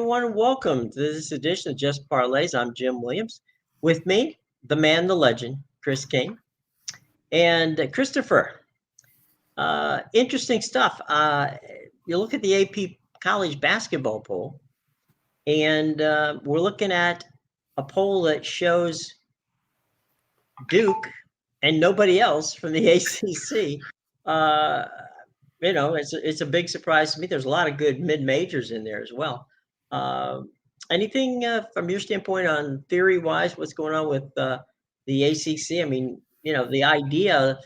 everyone, and welcome to this edition of Just Parlays. I'm Jim Williams. With me, the man, the legend, Chris King. And Christopher, interesting stuff. You look at the AP college basketball poll, and we're looking at a poll that shows Duke and nobody else from the ACC. It's a big surprise to me. There's a lot of good mid-majors in there as well. Anything from your standpoint on theory-wise, what's going on with the ACC? I mean, the idea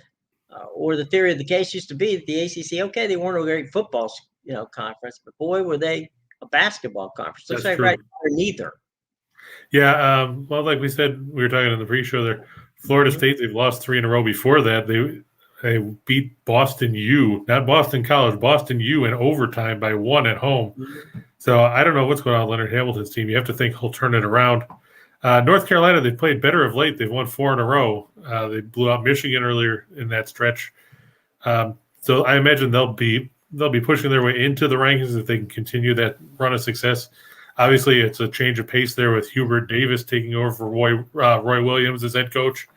or the theory of the case used to be that the ACC, okay, they weren't a great football, conference, but boy, were they a basketball conference. Looks like right now they're neither. Yeah, well, like we said, we were talking in the pre-show there. Florida State, they've lost 3 in a row before that. They beat Boston U, not Boston College, Boston U in overtime by 1 at home. So I don't know what's going on with Leonard Hamilton's team. You have to think he'll turn it around. North Carolina, they've played better of late. They've won 4 in a row. They blew out Michigan earlier in that stretch. So I imagine they'll be pushing their way into the rankings if they can continue that run of success. Obviously, it's a change of pace there with Hubert Davis taking over for Roy Williams as head coach.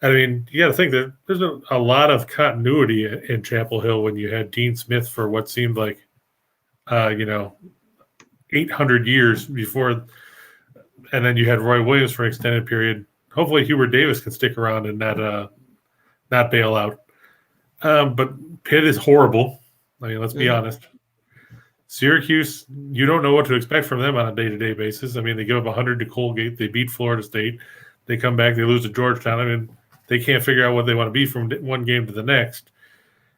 I mean, you got to think that there's a lot of continuity in Chapel Hill when you had Dean Smith for what seemed like, 800 years before, and then you had Roy Williams for an extended period. Hopefully, Hubert Davis can stick around and not bail out. But Pitt is horrible. I mean, let's be honest. Syracuse, you don't know what to expect from them on a day-to-day basis. I mean, they give up 100 to Colgate. They beat Florida State. They come back. They lose to Georgetown. I mean, they can't figure out what they want to be from one game to the next.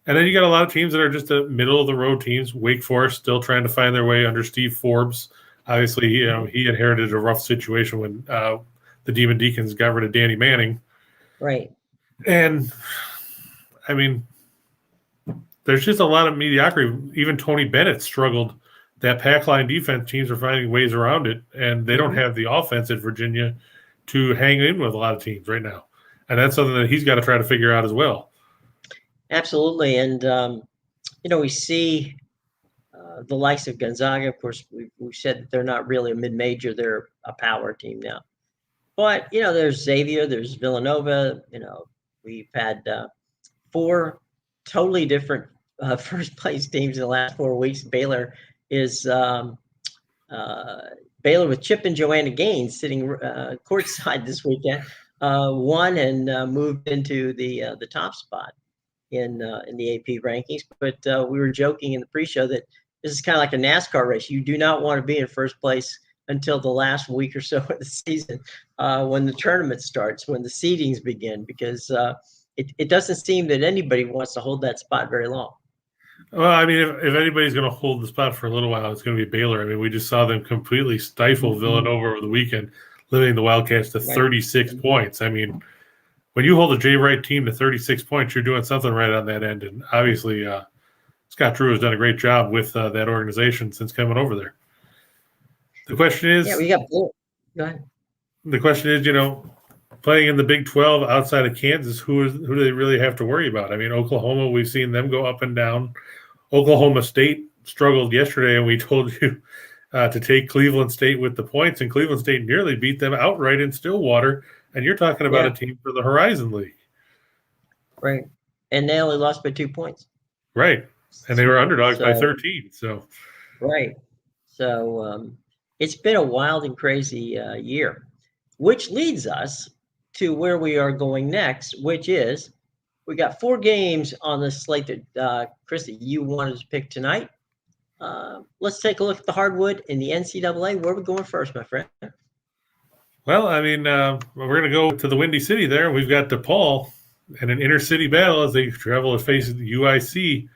And then you got a lot of teams that are just the middle-of-the-road teams. Wake Forest still trying to find their way under Steve Forbes. Obviously, he inherited a rough situation when the Demon Deacons got rid of Danny Manning. Right. And, I mean, there's just a lot of mediocrity. Even Tony Bennett struggled. That pack line defense, teams are finding ways around it, and they don't have the offense at Virginia to hang in with a lot of teams right now. And that's something that he's got to try to figure out as well. Absolutely. And, we see the likes of Gonzaga. Of course, we've said that they're not really a mid-major. They're a power team now. But, there's Xavier, there's Villanova. We've had 4 totally different first-place teams in the last 4 weeks. Baylor is Baylor with Chip and Joanna Gaines sitting courtside this weekend. Won and moved into the top spot in the AP rankings. But we were joking in the pre-show that this is kind of like a NASCAR race. You do not want to be in first place until the last week or so of the season when the tournament starts, when the seedings begin, because it doesn't seem that anybody wants to hold that spot very long. Well, I mean, if anybody's going to hold the spot for a little while, it's going to be Baylor. I mean, we just saw them completely stifle Villanova over the weekend, limiting the Wildcats to 36 points. I mean, when you hold a Jay Wright team to 36 points, you're doing something right on that end. And obviously, Scott Drew has done a great job with that organization since coming over there. The question is, go ahead. The question is, playing in the Big 12 outside of Kansas, who do they really have to worry about? I mean, Oklahoma, we've seen them go up and down. Oklahoma State struggled yesterday, and we told you to take Cleveland State with the points, and Cleveland State nearly beat them outright in Stillwater. And you're talking about a team for the Horizon League. Right. And they only lost by 2 points. Right. And they were underdogs by 13. So. Right. So it's been a wild and crazy year, which leads us to where we are going next, which is we got 4 games on the slate that, Chris, that you wanted to pick tonight. Let's take a look at the hardwood in the NCAA. Where are we going first, my friend? Well, I mean, we're going to go to the Windy City there. We've got DePaul and an inner-city battle as they travel to face UIC.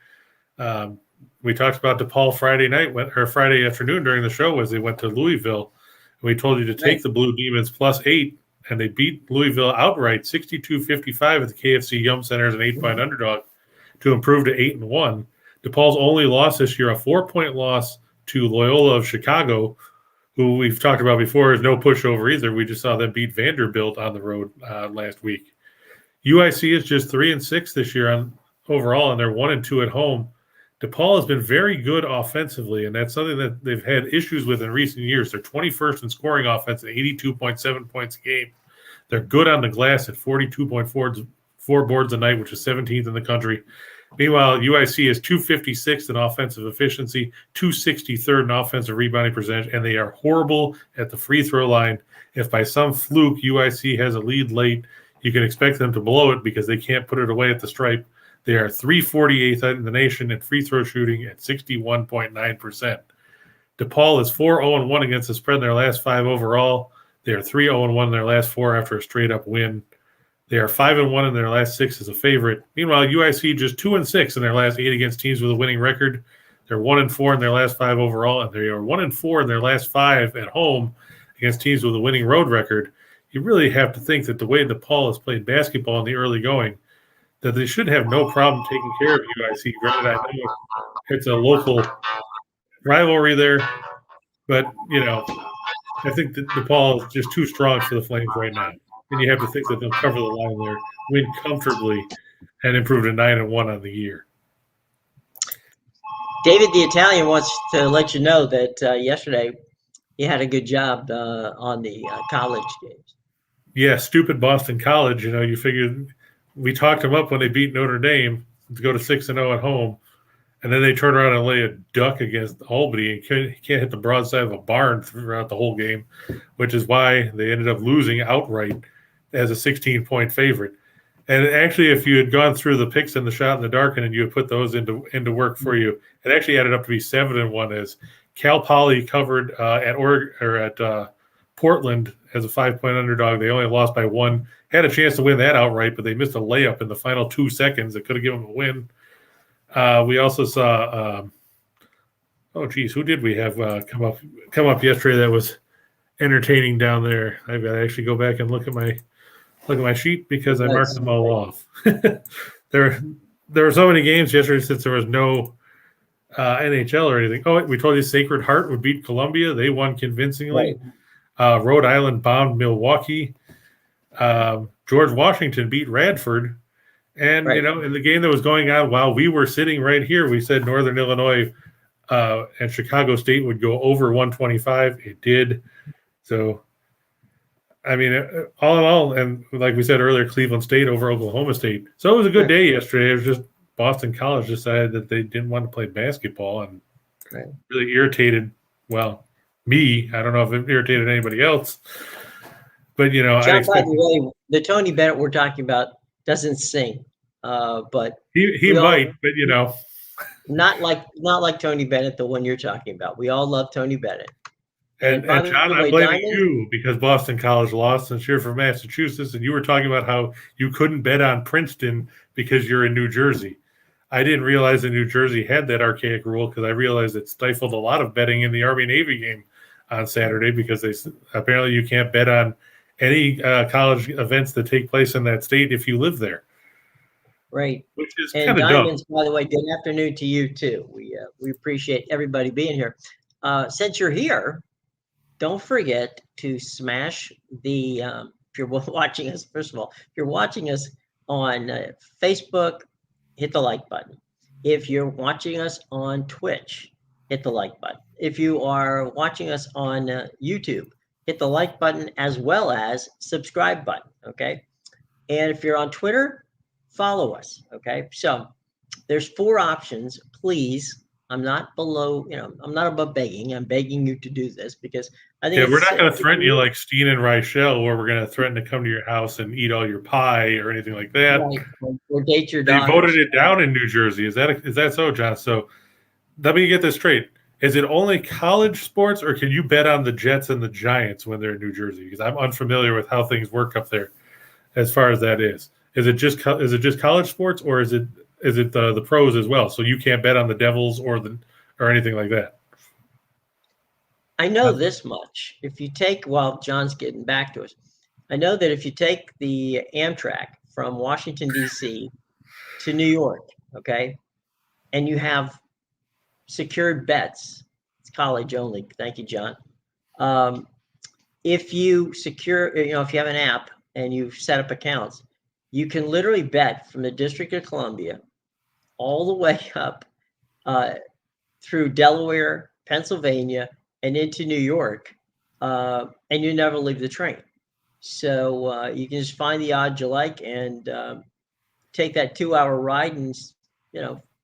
We talked about DePaul Friday afternoon during the show as they went to Louisville. We told you to take the Blue Demons +8, and they beat Louisville outright 62-55 at the KFC Yum Center as an 8-point underdog to improve to 8-1. DePaul's only loss this year, a 4-point loss to Loyola of Chicago, who we've talked about before is no pushover either. We just saw them beat Vanderbilt on the road last week. UIC is just 3-6 this year overall, and they're 1-2 at home. DePaul has been very good offensively, and that's something that they've had issues with in recent years. They're 21st in scoring offense at 82.7 points a game. They're good on the glass at 42.4 boards a night, which is 17th in the country. Meanwhile, UIC is 256th in offensive efficiency, 263rd in offensive rebounding percentage, and they are horrible at the free throw line. If by some fluke UIC has a lead late, you can expect them to blow it because they can't put it away at the stripe. They are 348th in the nation in free throw shooting at 61.9%. DePaul is 4-0-1 against the spread in their last 5 overall. They are 3-0-1 in their last 4 after a straight-up win. They are 5-1 in their last 6 as a favorite. Meanwhile, UIC just 2-6 in their last 8 against teams with a winning record. They're 1-4 in their last 5 overall, and they are 1-4 in their last 5 at home against teams with a winning road record. You really have to think that the way DePaul has played basketball in the early going, that they should have no problem taking care of UIC. Granted, I know it's a local rivalry there, but, I think that DePaul is just too strong for the Flames right now. And you have to think that they'll cover the line there, win comfortably, and improve to 9-1 on the year. David the Italian wants to let you know that yesterday he had a good job on the college games. Yeah, stupid Boston College. You figured we talked them up when they beat Notre Dame to go to 6-0 at home, and then they turn around and lay a duck against Albany and can't hit the broadside of a barn throughout the whole game, which is why they ended up losing outright as a 16-point favorite. And actually, if you had gone through the picks and the shot in the dark and you had put those into work for you, it actually added up to be 7-1 as Cal Poly covered at Portland as a 5-point underdog. They only lost by 1. Had a chance to win that outright, but they missed a layup in the final 2 seconds that could have given them a win. We also saw, who did we have come up yesterday that was entertaining down there? I've got to actually go back and look at my sheet because I marked them all off. There were so many games yesterday since there was no NHL or anything. Oh, we told you Sacred Heart would beat Columbia. They won convincingly. Right. Rhode Island bombed Milwaukee. George Washington beat Radford. And, right. In the game that was going on while we were sitting right here, we said Northern Illinois and Chicago State would go over 125. It did. So, all in all, and like we said earlier, Cleveland State over Oklahoma State. So it was a good day yesterday. It was just Boston College decided that they didn't want to play basketball and really irritated, me. I don't know if it irritated anybody else. But, John, by the way, the Tony Bennett we're talking about doesn't sing, but he might, but not like Tony Bennett, the one you're talking about. We all love Tony Bennett. And John, I'm blaming you because Boston College lost since you're from Massachusetts, and you were talking about how you couldn't bet on Princeton because you're in New Jersey. I didn't realize that New Jersey had that archaic rule because I realized it stifled a lot of betting in the Army-Navy game on Saturday because apparently you can't bet on any college events that take place in that state if you live there. Right. Which is kind of Diamonds, dumb. By the way, good afternoon to you too. We appreciate everybody being here. Since you're here, don't forget to smash the if you're watching us, first of all, if you're watching us on Facebook, hit the like button. If you're watching us on Twitch, hit the like button. If you are watching us on YouTube, hit the like button as well as subscribe button, okay? And if you're on Twitter, follow us, okay? So there's 4 options. Please, I'm not above begging. I'm begging you to do this because I think we're not going to threaten you like Steen and Reichel, where we're going to threaten to come to your house and eat all your pie or anything like that. Right. Or date your daughter. They voted it down in New Jersey. Is that so, John? So let me get this straight. Is it only college sports, or can you bet on the Jets and the Giants when they're in New Jersey? Because I'm unfamiliar with how things work up there, as far as that is. Is it just college sports, or is it the pros as well? So you can't bet on the Devils or anything like that. I know this much. If you take, while John's getting back to us, I know that if you take the Amtrak from Washington D.C. to New York, okay, and you have secured bets. It's college only. Thank you, John. If you secure, if you have an app and you've set up accounts, you can literally bet from the District of Columbia all the way up through Delaware, Pennsylvania, and into New York, and you never leave the train. So you can just find the odds you like and take that 2-hour ride and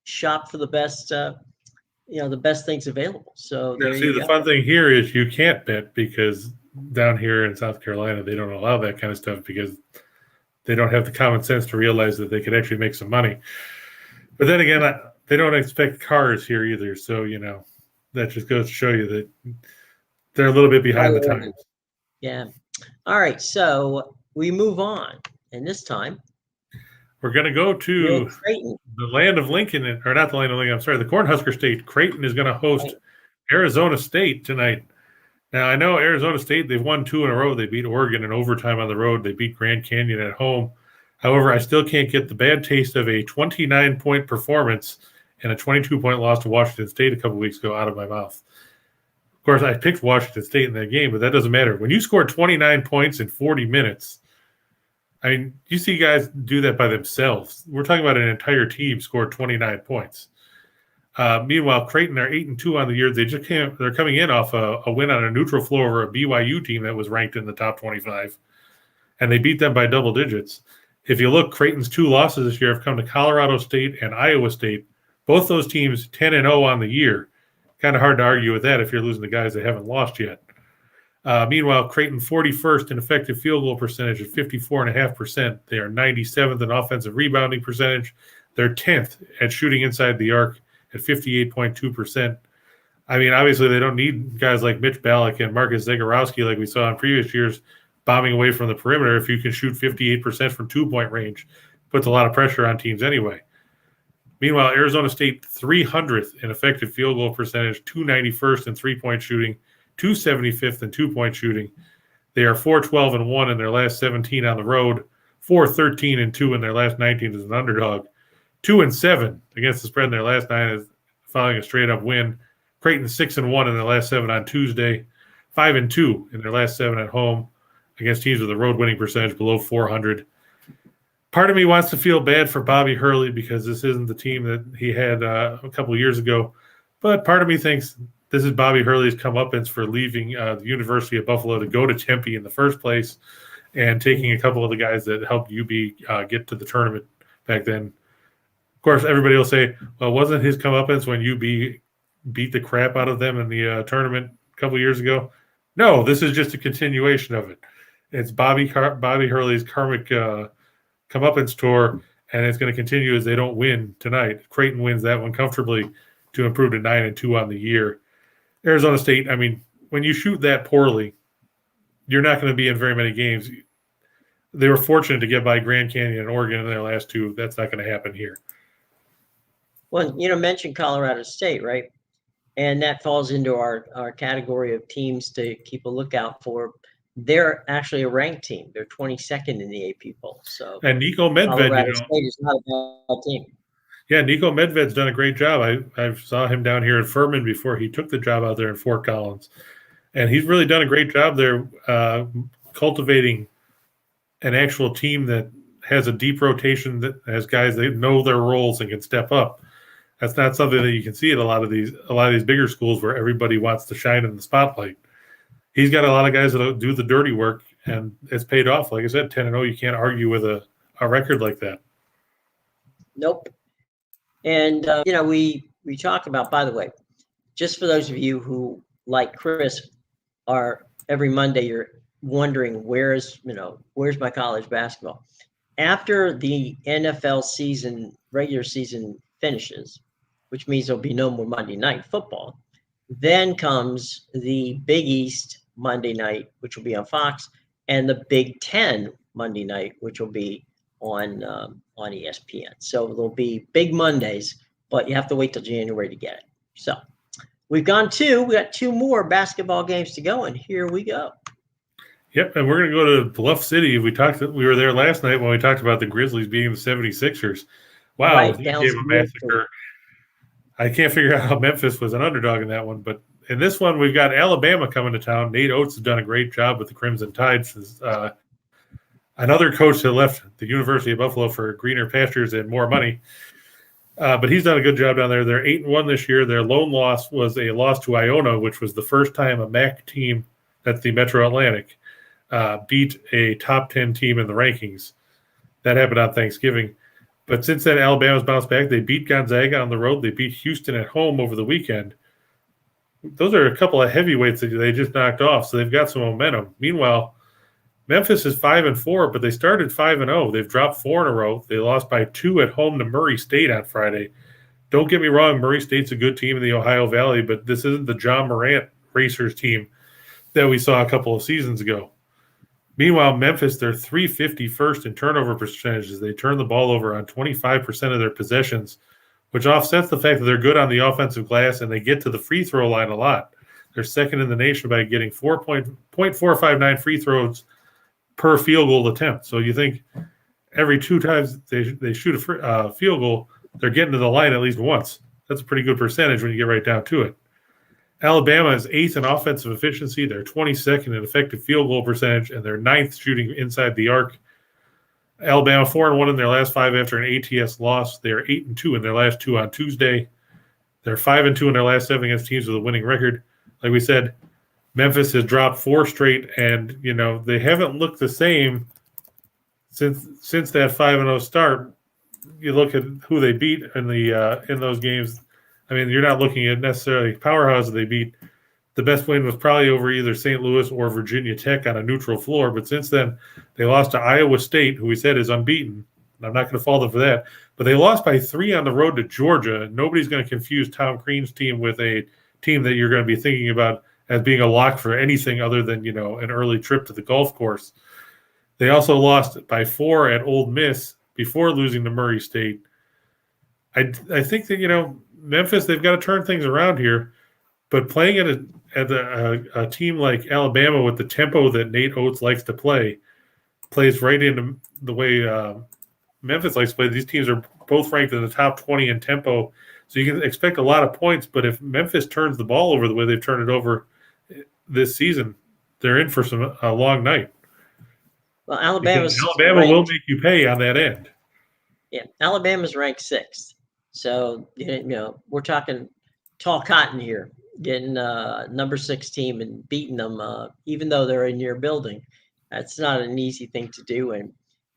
shop for the best the best things available. So there you go. The fun thing here is you can't bet because down here in South Carolina they don't allow that kind of stuff because they don't have the common sense to realize that they could actually make some money. But then again, they don't expect cars here either. So, that just goes to show you that they're a little bit behind the times. Yeah. All right. So we move on. And this time we're going to go to the land of Lincoln, or not the land of Lincoln. I'm sorry, the Cornhusker State. Creighton is going to host Arizona State tonight. Now, I know Arizona State, they've won 2 in a row. They beat Oregon in overtime on the road. They beat Grand Canyon at home. However, I still can't get the bad taste of a 29-point performance and a 22-point loss to Washington State a couple weeks ago out of my mouth. Of course, I picked Washington State in that game, but that doesn't matter. When you score 29 points in 40 minutes, I mean, you see guys do that by themselves. We're talking about an entire team scored 29 points. Meanwhile, Creighton are 8-2 on the year. They're coming in off a win on a neutral floor over a BYU team that was ranked in the top 25, and they beat them by double digits. If you look, Creighton's 2 losses this year have come to Colorado State and Iowa State. Both those teams 10-0 on the year. Kind of hard to argue with that if you're losing to guys that haven't lost yet. Meanwhile, Creighton 41st in effective field goal percentage at 54.5%. They are 97th in offensive rebounding percentage. They're 10th at shooting inside the arc at 58.2%. I mean, obviously they don't need guys like Mitch Ballack and Marcus Zagorowski like we saw in previous years bombing away from the perimeter. If you can shoot 58% from 2-point range, puts a lot of pressure on teams anyway. Meanwhile, Arizona State 300th in effective field goal percentage, 291st in 3-point shooting, 275th in 2-point shooting. They are 4-12-1 in their last 17 on the road, 4-13-2 in their last 19 as an underdog, 2-7 against the spread in their last 9 following a straight-up win. Creighton 6-1 in their last 7 on Tuesday, 5-2 in their last 7 at home against teams with a road winning percentage below 400. Part of me wants to feel bad for Bobby Hurley because this isn't the team that he had a couple of years ago. But part of me thinks this is Bobby Hurley's comeuppance for leaving the University of Buffalo to go to Tempe in the first place and taking a couple of the guys that helped UB get to the tournament back then. Of course, everybody will say, well, wasn't his comeuppance when UB beat the crap out of them in the tournament a couple of years ago? No, this is just a continuation of it. It's Bobby Hurley's karmic comeuppance tour, and it's going to continue as they don't win tonight. Creighton wins that one comfortably to improve to 9-2 on the year. Arizona State, I mean, when you shoot that poorly, you're not going to be in very many games. They were fortunate to get by Grand Canyon and Oregon in their last 2. That's not going to happen here. Well, mention Colorado State, right? And that falls into our category of teams to keep a lookout for. They're actually a ranked team. They're 22nd in the AP poll. So, and Nico Medved, Colorado State is not a bad team. Yeah, Nico Medved's done a great job. I saw him down here at Furman before he took the job out there in Fort Collins, and he's really done a great job there cultivating an actual team that has a deep rotation, that has guys that know their roles and can step up. That's not something that you can see at a lot of these bigger schools where everybody wants to shine in the spotlight. He's got a lot of guys that do the dirty work, and it's paid off. Like I said, 10-0, you can't argue with a record like that. Nope. And, we talk about, by the way, just for those of you who, like Chris, are every Monday, you're wondering where's my college basketball. After the NFL regular season finishes, which means there'll be no more Monday night football, then comes the Big East Monday night, which will be on Fox, and the Big Ten Monday night, which will be on ESPN. So there'll be big Mondays, but you have to wait till January to get it. So we got 2 more basketball games to go, and here we go. Yep, and we're going to go to Bluff City. We were there last night when we talked about the Grizzlies beating the 76ers. Wow, right, he gave a massacre. I can't figure out how Memphis was an underdog in that one, but in this one, we've got Alabama coming to town. Nate Oates has done a great job with the Crimson Tide since another coach that left the University of Buffalo for greener pastures and more money. But he's done a good job down there. They're 8-1 this year. Their lone loss was a loss to Iona, which was the first time a MAC team, that's the Metro Atlantic, beat a top 10 team in the rankings. That happened on Thanksgiving. But since then, Alabama's bounced back. They beat Gonzaga on the road. They beat Houston at home over the weekend. Those are a couple of heavyweights that they just knocked off, so they've got some momentum. Meanwhile, Memphis is 5-4, but they started 5-0. They've dropped 4 in a row. They lost by 2 at home to Murray State on Friday. Don't get me wrong, Murray State's a good team in the Ohio Valley, but this isn't the John Morant Racers team that we saw a couple of seasons ago. Meanwhile, Memphis, they're 351st in turnover percentages. They turn the ball over on 25% of their possessions, which offsets the fact that they're good on the offensive glass and they get to the free throw line a lot. They're second in the nation by getting 4.459 free throws per field goal attempt. So you think every 2 times they shoot a field goal, they're getting to the line at least once. That's a pretty good percentage when you get right down to it. Alabama is 8th in offensive efficiency. They're 22nd in effective field goal percentage, and they're 9th shooting inside the arc. Alabama 4-1 in their last 5 after an ATS loss. They are 8-2 in their last 2 on Tuesday. They're 5-2 in their last 7 against teams with a winning record. Like we said, Memphis has dropped 4 straight, and they haven't looked the same since that 5-0 start. You look at who they beat in those games. I mean, you're not looking at necessarily powerhouses they beat. The best win was probably over either St. Louis or Virginia Tech on a neutral floor. But since then, they lost to Iowa State, who we said is unbeaten. I'm not going to fault them for that. But they lost by 3 on the road to Georgia. And nobody's going to confuse Tom Crean's team with a team that you're going to be thinking about as being a lock for anything other than, an early trip to the golf course. They also lost by 4 at Ole Miss before losing to Murray State. I think that, Memphis, they've got to turn things around here. But playing at a team like Alabama with the tempo that Nate Oates likes to play, plays right into the way Memphis likes to play. These teams are both ranked in the top 20 in tempo, so you can expect a lot of points. But if Memphis turns the ball over the way they've turned it over this season, they're in for a long night. Well, Alabama will make you pay on that end. Yeah, Alabama's ranked 6th. So, we're talking tall cotton here, getting number 6 team and beating them, even though they're in your building. That's not an easy thing to do. And,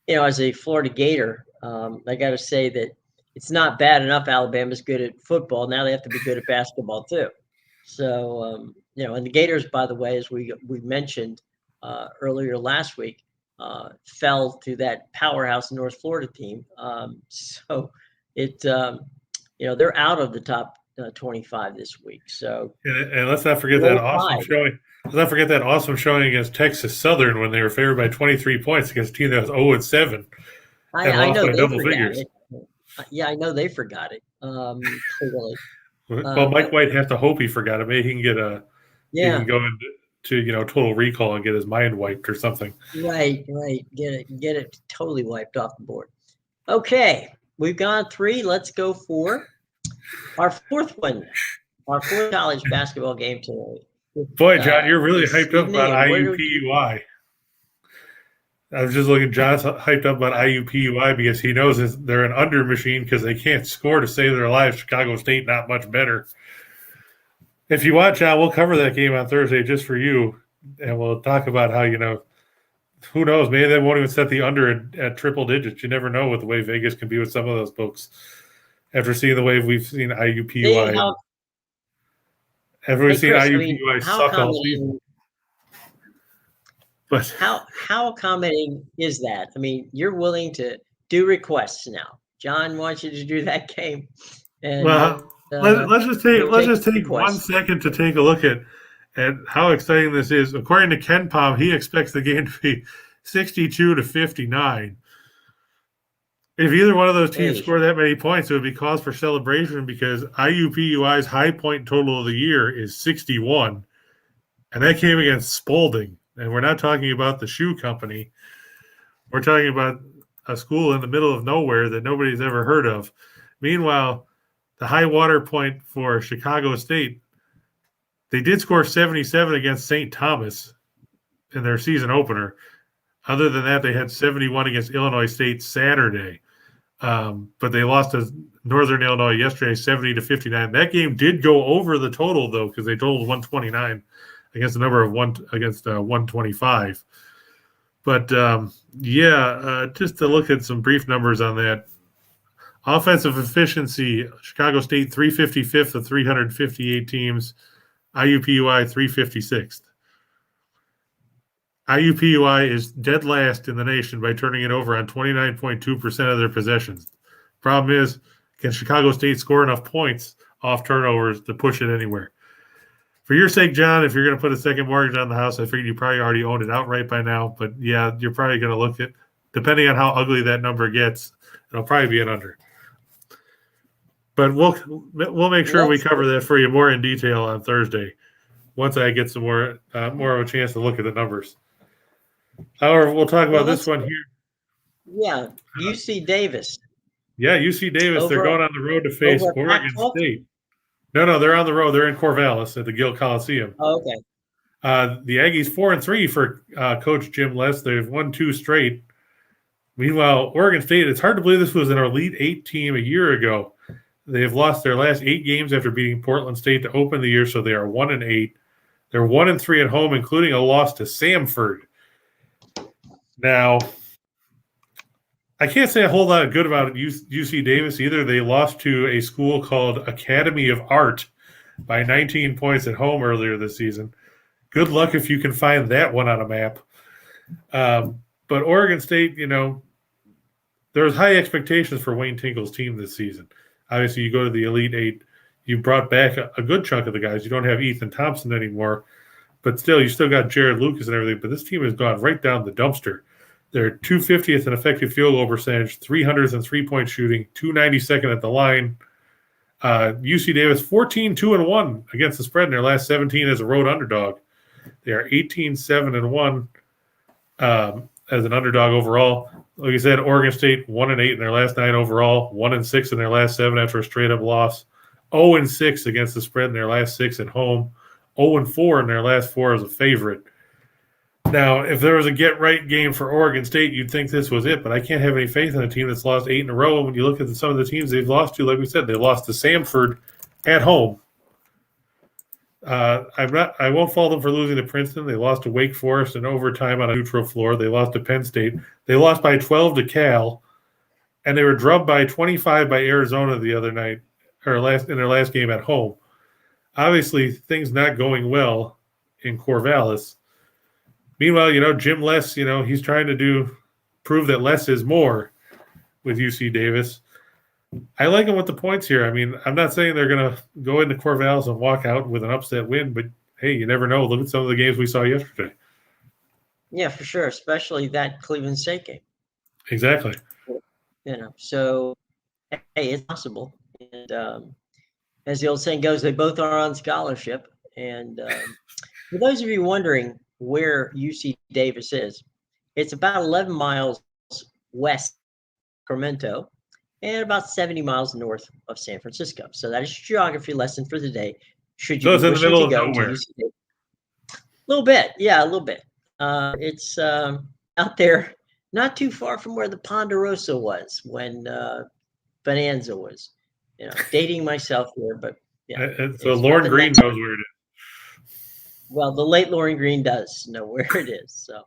as a Florida Gator, I got to say that it's not bad enough Alabama's good at football. Now they have to be good at basketball too. So, and the Gators, by the way, as we mentioned earlier last week, fell to that powerhouse North Florida team. So they're out of the top 25 this week. So and let's not forget that awesome showing. Let's not forget that awesome showing against Texas Southern when they were favored by 23 points against a team that was 0-7. I know they double forgot figures. it. Yeah, I know they forgot it. Clearly. Well, Mike White has to hope he forgot it. Maybe he can get he can go into total recall and get his mind wiped or something. Right. Get it totally wiped off the board. Okay, we've gone 3. Let's go 4. Our 4th one, our 4th college basketball game today. Boy, John, you're really hyped up about IUPUI. I was just looking. John's hyped up about IUPUI because he knows they're an under machine because they can't score to save their lives. Chicago State not much better. If you want, John, we'll cover that game on Thursday just for you, and we'll talk about how who knows? Maybe they won't even set the under at triple digits. You never know with the way Vegas can be with some of those books. After seeing the way we've seen IUPUI, IUPUI suck all season. But how accommodating is that? I mean, you're willing to do requests now. John wants you to do that game. And, let's just take 1 second to take a look at how exciting this is. According to Ken Palm, he expects the game to be 62-59. If either one of those teams score that many points, it would be cause for celebration because IUPUI's high point total of the year is 61, and that came against Spalding. And we're not talking about the shoe company. We're talking about a school in the middle of nowhere that nobody's ever heard of. Meanwhile, the high water point for Chicago State, they did score 77 against St. Thomas in their season opener. Other than that, they had 71 against Illinois State Saturday. But they lost to Northern Illinois yesterday, 70-59. That game did go over the total though, because they totaled 129 against a number of 125. But just to look at some brief numbers on that. Offensive efficiency, Chicago State 355th of 358 teams, IUPUI 356th. IUPUI is dead last in the nation by turning it over on 29.2% of their possessions. Problem is, can Chicago State score enough points off turnovers to push it anywhere? For your sake, John, if you're going to put a second mortgage on the house, I figured you probably already owned it outright by now. But, yeah, you're probably going to look at, depending on how ugly that number gets, it'll probably be an under. But we'll make sure we cover that for you more in detail on Thursday once I get some more of a chance to look at the numbers. However, we'll talk about this one here. Yeah, UC Davis. Yeah, UC Davis. They're going on the road to face Oregon State. No, they're on the road. They're in Corvallis at the Gill Coliseum. Oh, okay. The Aggies 4-3 for Coach Jim Les. They've won 2 straight. Meanwhile, Oregon State, it's hard to believe this was an Elite 8 team a year ago. They have lost their last 8 games after beating Portland State to open the year, so they are 1-8. They're 1-3 at home, including a loss to Samford. Now, I can't say a whole lot good about UC Davis either. They lost to a school called Academy of Art by 19 points at home earlier this season. Good luck if you can find that one on a map. But Oregon State, there's high expectations for Wayne Tinkle's team this season. Obviously, you go to the Elite 8, you brought back a good chunk of the guys. You don't have Ethan Thompson anymore, but still, you still got Jared Lucas and everything. But this team has gone right down the dumpster. They're 250th in effective field goal percentage, 300th in three-point shooting, 292nd at the line. UC Davis 14-2-1 against the spread in their last 17 as a road underdog. They are 18-7-1 as an underdog overall. Like I said, Oregon State 1-8 in their last 9 overall, 1-6 in their last 7 after a straight-up loss, 0-6 against the spread in their last 6 at home, 0-4 in their last 4 as a favorite. Now, if there was a get-right game for Oregon State, you'd think this was it, but I can't have any faith in a team that's lost 8 in a row. When you look at some of the teams they've lost to, like we said, they lost to Samford at home. I won't fault them for losing to Princeton. They lost to Wake Forest in overtime on a neutral floor. They lost to Penn State. They lost by 12 to Cal, and they were drubbed by 25 by Arizona the other night, or in their last game at home. Obviously, things not going well in Corvallis. Meanwhile, Jim Les, he's trying to prove that less is more with UC Davis. I like him with the points here. I mean, I'm not saying they're going to go into Corvallis and walk out with an upset win, but hey, you never know. Look at some of the games we saw yesterday. Yeah, for sure, especially that Cleveland State game. Exactly. So, hey, it's possible. And as the old saying goes, they both are on scholarship. And for those of you wondering where UC Davis is, it's about 11 miles west of Sacramento and about 70 miles north of San Francisco. So that is your geography lesson for the day. Should you it's in the middle of nowhere. A little bit. Yeah, a little bit. It's out there, not too far from where the Ponderosa was when Bonanza was. Dating myself here, but yeah. So Lauren Green knows where it is. Well, the late Lauren Green does know where it is. So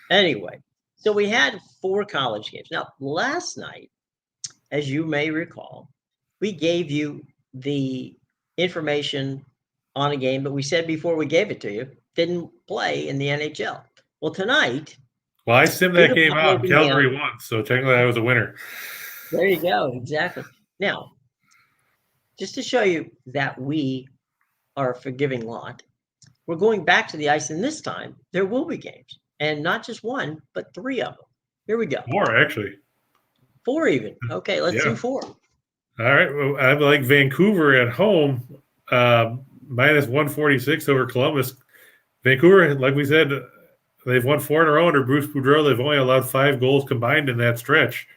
anyway, so we had 4 college games. Now, last night, as you may recall, we gave you the information on a game, but we said before we gave it to you, didn't play in the NHL. Well, tonight. Well, I simmed that game out. Calgary won, so technically I was a winner. There you go. Exactly. Now, just to show you that we are a forgiving lot, we're going back to the ice, and this time there will be games, and not just 1, but 3 of them. Here we go. 4, actually. 4 even. Okay, let's do 4. All right. Well, I like Vancouver at home, minus 146 over Columbus. Vancouver, like we said, they've won 4 in a row under Bruce Boudreau. They've only allowed 5 goals combined in that stretch.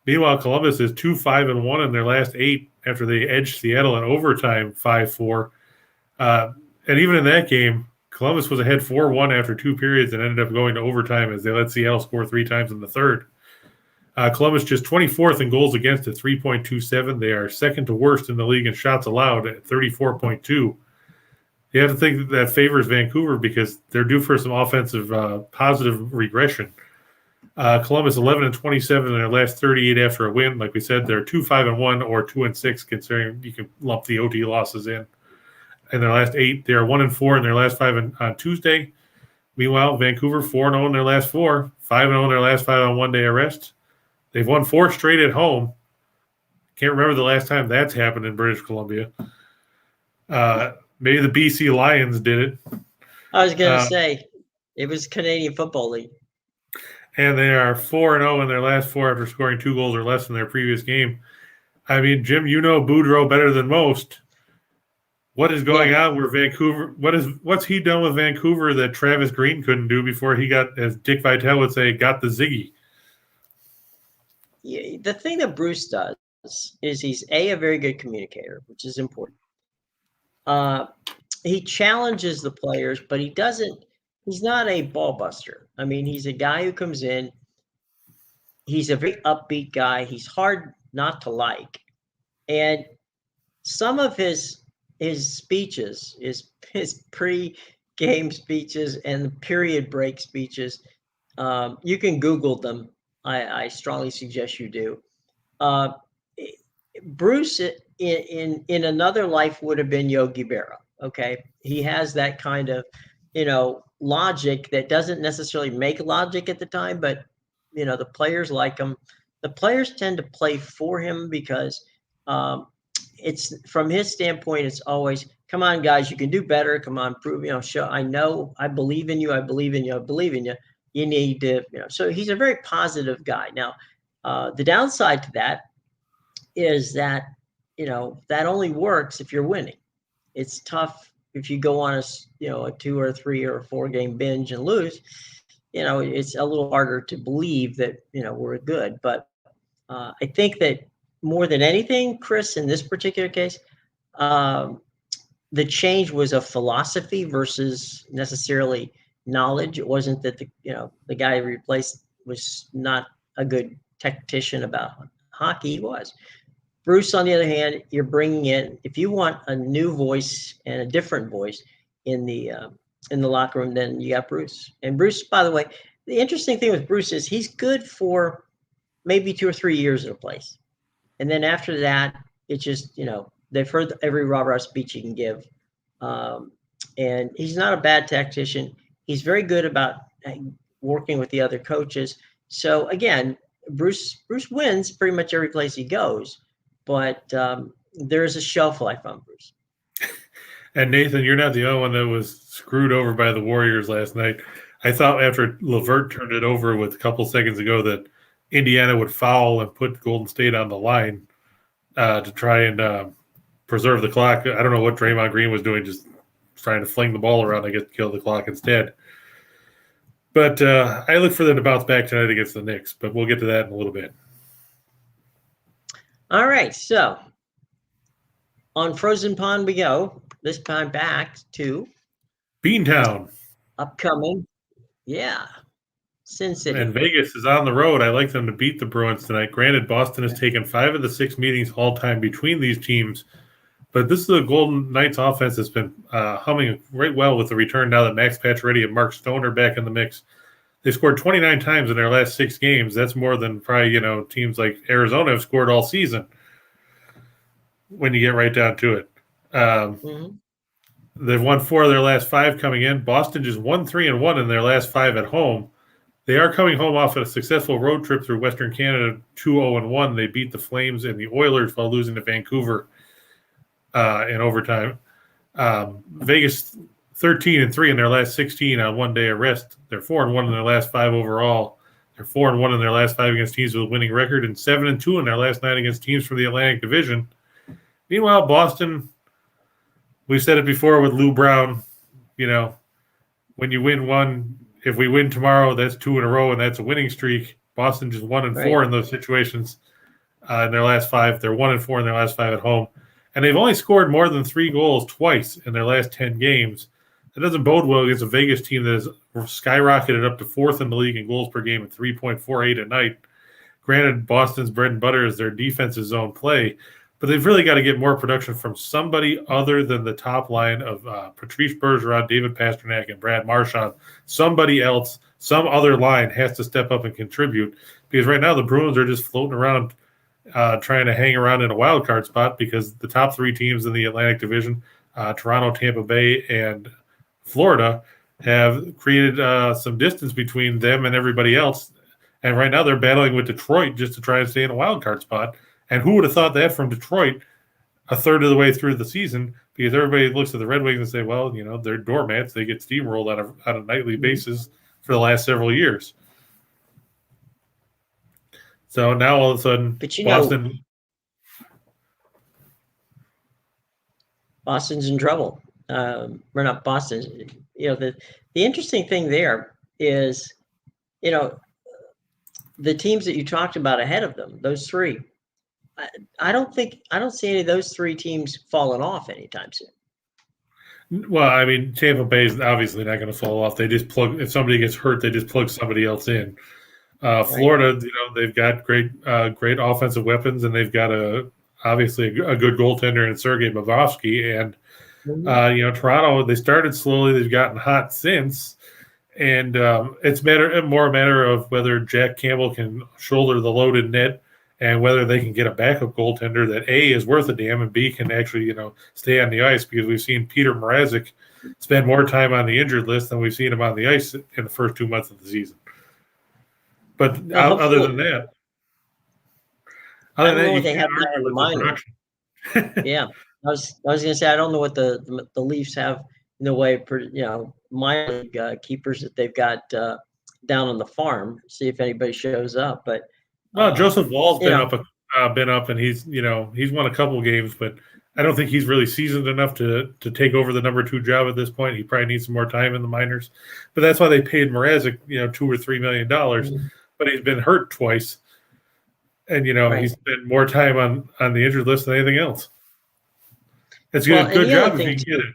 Meanwhile, Columbus is 2-5-1 in their last 8 after they edged Seattle in overtime 5-4. And even in that game, Columbus was ahead 4-1 after 2 periods and ended up going to overtime as they let Seattle score 3 times in the third. Columbus just 24th in goals against at 3.27. They are second to worst in the league in shots allowed at 34.2. You have to think that favors Vancouver because they're due for some offensive positive regression. Columbus 11-27 in their last 38 after a win. Like we said, they're 2-5-1 or 2-6, considering you can lump the OT losses in. In their last 8, they are 1-4 in their last 5 on Tuesday. Meanwhile, Vancouver 4-0 in their last 4, 5-0 in their last 5 on one-day arrest. They've won 4 straight at home. Can't remember the last time that's happened in British Columbia. Maybe the BC Lions did it. I was going to say, it was Canadian Football League. And they are 4-0 in their last 4 after scoring 2 goals or less in their previous game. I mean, Jim, you know Boudreaux better than most. What is going on where Vancouver? What's he done with Vancouver that Travis Green couldn't do before he got, as Dick Vitale would say, got the ziggy? Yeah, the thing that Bruce does is he's a very good communicator, which is important. He challenges the players, but he's not a ball buster. I mean, he's a guy who comes in. He's a very upbeat guy. He's hard not to like. And some of his speeches, his pre-game speeches and the period break speeches, you can Google them. I strongly suggest you do. Bruce in another life would have been Yogi Berra. Okay, he has that kind of, logic that doesn't necessarily make logic at the time, but the players like him. The players tend to play for him because it's from his standpoint. It's always, come on, guys, you can do better. Come on, prove. Show. I know. I believe in you. I believe in you. I believe in you. You need to. So he's a very positive guy. Now, the downside to that is that that only works if you're winning. It's tough if you go on a 2 or 3 or 4 game binge and lose. It's a little harder to believe that we're good. But I think that more than anything, Chris, in this particular case, the change was a philosophy versus necessarily knowledge. It wasn't that the guy replaced was not a good tactician about hockey. He was. Bruce, on the other hand, you're bringing in, if you want a new voice and a different voice in the locker room, then you got Bruce. And Bruce, by the way, the interesting thing with Bruce is he's good for maybe 2 or 3 years at a place. And then after that, it's just, they've heard every rah-rah speech he can give. And he's not a bad tactician. He's very good about working with the other coaches. So again, Bruce wins pretty much every place he goes. But there is a shelf life on Bruce. And Nathan, you're not the only one that was screwed over by the Warriors last night. I thought after LeVert turned it over with a couple seconds ago that Indiana would foul and put Golden State on the line to try and preserve the clock. I don't know what Draymond Green was doing, just trying to fling the ball around, I guess, to kill the clock instead. But I look for them to bounce back tonight against the Knicks, but we'll get to that in a little bit. All right, so on Frozen Pond we go. This time back to Beantown. Upcoming, Sin City. And Vegas is on the road. I like them to beat the Bruins tonight. Granted, Boston has taken 5 of the 6 meetings all-time between these teams, but this is the Golden Knights offense that's been humming right well with the return now that Max Pacioretty and Mark Stone are back in the mix. They scored 29 times in their last 6 games. That's more than probably, teams like Arizona have scored all season when you get right down to it. They've won 4 of their last 5 coming in. Boston just won 3-1 in their last 5 at home. They are coming home off a successful road trip through Western Canada, 2-0-1. They beat the Flames and the Oilers while losing to Vancouver in overtime. Vegas 13-3 in their last 16 on one-day arrest. They're 4-1 in their last 5 overall. They're 4-1 in their last 5 against teams with a winning record, and 7-2 in their last 9 against teams from the Atlantic Division. Meanwhile, Boston, we've said it before with Lou Brown, when you win one, if we win tomorrow, that's 2 in a row, and that's a winning streak. Boston just 1-4 in those situations in their last 5. They're 1-4 in their last 5 at home. And they've only scored more than 3 goals twice in their last 10 games. That doesn't bode well against a Vegas team that has skyrocketed up to 4th in the league in goals per game at 3.48 a night. Granted, Boston's bread and butter is their defensive zone play, but they've really got to get more production from somebody other than the top line of Patrice Bergeron, David Pastrnak, and Brad Marchand. Somebody else, some other line has to step up and contribute, because right now the Bruins are just floating around trying to hang around in a wild card spot, because the top three teams in the Atlantic Division, Toronto, Tampa Bay, and Florida, have created some distance between them and everybody else. And right now they're battling with Detroit just to try and stay in a wild card spot. And who would have thought that from Detroit a third of the way through the season? Because everybody looks at the Red Wings and say, well, they're doormats. They get steamrolled on a nightly basis for the last several years. So now all of a sudden, Boston's in trouble. We're not Boston. The interesting thing there is, the teams that you talked about ahead of them, those three, I don't see any of those three teams falling off anytime soon. Well, I mean, Tampa Bay is obviously not going to fall off. They just plug, if somebody gets hurt, they just plug somebody else in. Florida, they've got great offensive weapons, and they've got obviously a good goaltender in Sergei Bobrovsky. And Toronto, they started slowly. They've gotten hot since. And it's more a matter of whether Jack Campbell can shoulder the loaded net, and whether they can get a backup goaltender that A, is worth a damn, and B, can actually stay on the ice, because we've seen Peter Mrazek spend more time on the injured list than we've seen him on the ice in the first 2 months of the season. But other than that, they have production. Yeah, I was going to say, I don't know what the Leafs have in the way, minor league keepers that they've got down on the farm. See if anybody shows up. But Joseph Wall's been up, and he's won a couple of games, but I don't think he's really seasoned enough to take over the number 2 job at this point. He probably needs some more time in the minors, but that's why they paid Mrazek $2 or $3 million. But he's been hurt twice, and he's spent more time on the injured list than anything else. It's a good job if you can get it.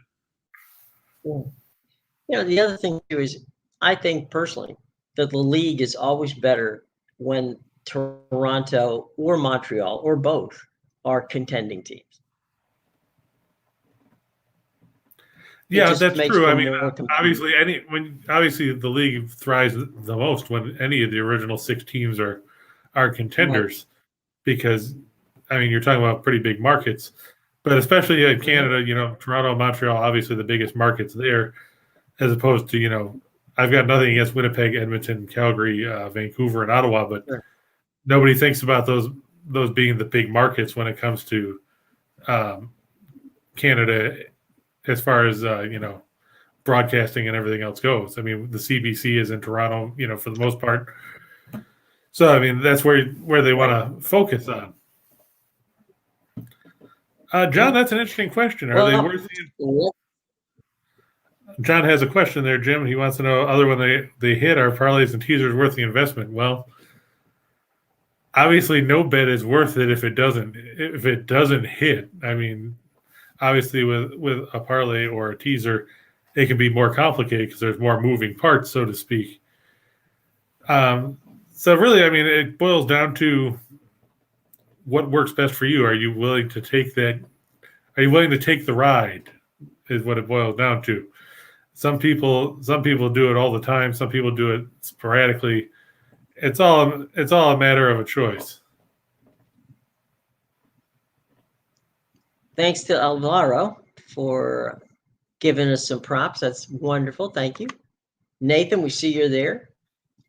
The other thing too is, I think personally that the league is always better when Toronto or Montreal or both are contending teams. Yeah, that's true. I mean, obviously the league thrives the most when any of the original 6 teams are contenders, because you're talking about pretty big markets. But especially in Canada, Toronto, Montreal, obviously the biggest markets there, as opposed to, I've got nothing against Winnipeg, Edmonton, Calgary, Vancouver, and Ottawa, but nobody thinks about those being the big markets when it comes to Canada, as far as, broadcasting and everything else goes. I mean, the CBC is in Toronto, for the most part. So, that's where they want to focus on. John, that's an interesting question. Are they worth it? John has a question there, Jim. He wants to know, other when they hit, are parlays and teasers worth the investment? Well, obviously no bet is worth it if it doesn't hit. Obviously with a parlay or a teaser, it can be more complicated because there's more moving parts, so to speak. So really, it boils down to what works best for you. Are you willing to take that? Are you willing to take the ride? Is what it boils down to. Some people do it all the time. Some people do it sporadically. It's all a matter of a choice. Thanks to Alvaro for giving us some props. That's wonderful. Thank you. Nathan, we see you're there.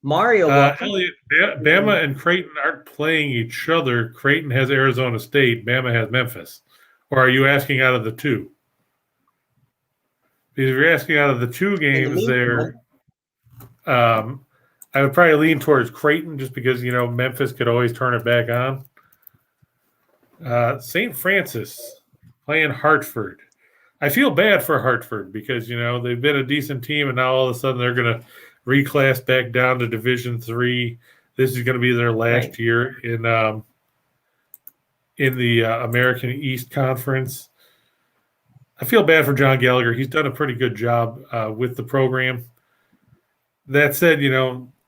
Mario, Elliot, Bama and Creighton aren't playing each other. Creighton has Arizona State. Bama has Memphis. Or are you asking out of the two? Because if you're asking out of the two games there, I would probably lean towards Creighton just because, Memphis could always turn it back on. St. Francis playing Hartford. I feel bad for Hartford because, they've been a decent team, and now all of a sudden they're going to reclass back down to Division III. This is going to be their last year in the American East Conference. I feel bad for John Gallagher. He's done a pretty good job with the program. That said,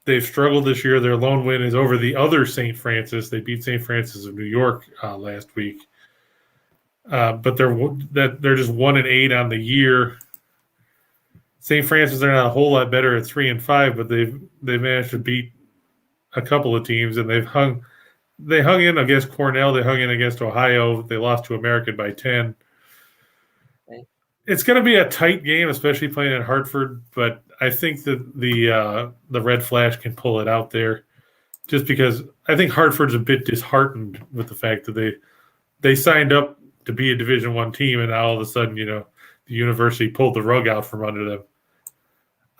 they've struggled this year. Their lone win is over the other St. Francis. They beat St. Francis of New York last week. But they're just 1-8 on the year. St. Francis are not a whole lot better at 3-5, but they've managed to beat a couple of teams, and they hung in against Cornell. They hung in against Ohio. They lost to American by 10. Okay. It's going to be a tight game, especially playing in Hartford. But I think that the Red Flash can pull it out there, just because I think Hartford's a bit disheartened with the fact that they signed up to be a Division I team, and now all of a sudden, the university pulled the rug out from under them.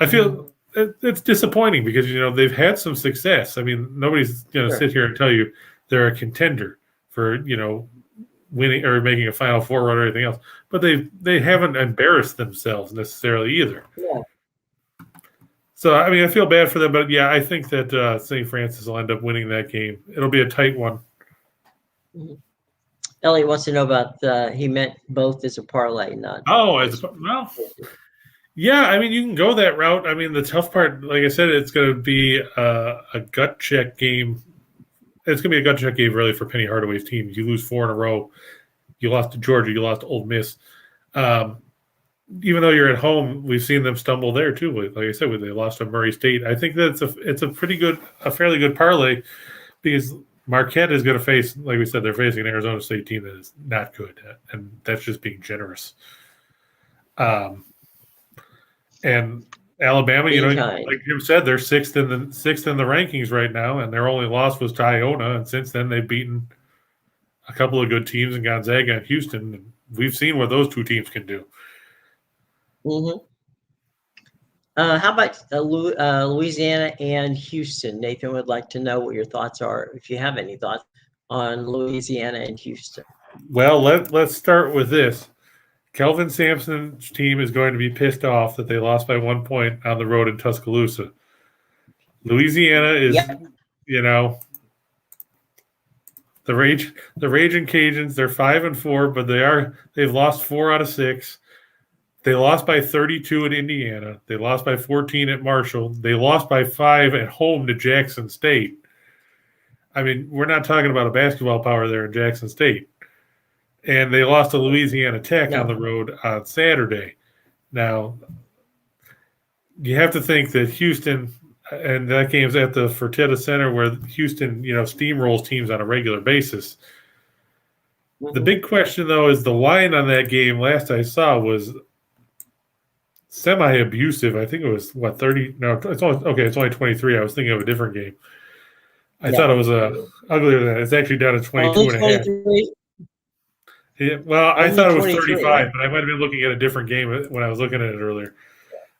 I feel it's disappointing because, they've had some success. I mean, nobody's going to sit here and tell you they're a contender for, winning or making a Final Four run or anything else, but they haven't embarrassed themselves necessarily either. Yeah. So, I mean, I feel bad for them, but yeah, I think that St. Francis will end up winning that game. It'll be a tight one. Mm-hmm. Elliot wants to know about he meant both as a parlay, not. Well. Yeah, I mean, you can go that route. I mean, the tough part, like I said, it's going to be a gut check game. It's going to be a gut check game, really, for Penny Hardaway's team. You lose 4 in a row. You lost to Georgia. You lost to Ole Miss. Even though you're at home, we've seen them stumble there, too. Like I said, they lost to Murray State. I think that it's a fairly good parlay because Marquette is going to face, like we said, they're facing an Arizona State team that is not good, and that's just being generous. And Alabama, like Jim said, they're sixth in the rankings right now, and their only loss was to Iona, and since then they've beaten a couple of good teams in Gonzaga and Houston. And we've seen what those two teams can do. Mm-hmm. How about Louisiana and Houston? Nathan would like to know what your thoughts are, if you have any thoughts, on Louisiana and Houston. Well, let's start with this. Kelvin Sampson's team is going to be pissed off that they lost by 1 point on the road in Tuscaloosa. Louisiana is, the Raging Cajuns. They're 5-4, but they've lost 4 out of 6. They lost by 32 at Indiana. They lost by 14 at Marshall. They lost by 5 at home to Jackson State. I mean, we're not talking about a basketball power there in Jackson State. And they lost to Louisiana Tech on the road on Saturday. Now, you have to think that Houston, and that game's at the Fertitta Center where Houston, steamrolls teams on a regular basis. Mm-hmm. The big question, though, is the line on that game last I saw was semi-abusive. I think it was, 30? No, it's only 23. I was thinking of a different game. I thought it was uglier than that. It's actually down to 22 and a half. Yeah, well, I thought it was 35, right? But I might have been looking at a different game when I was looking at it earlier.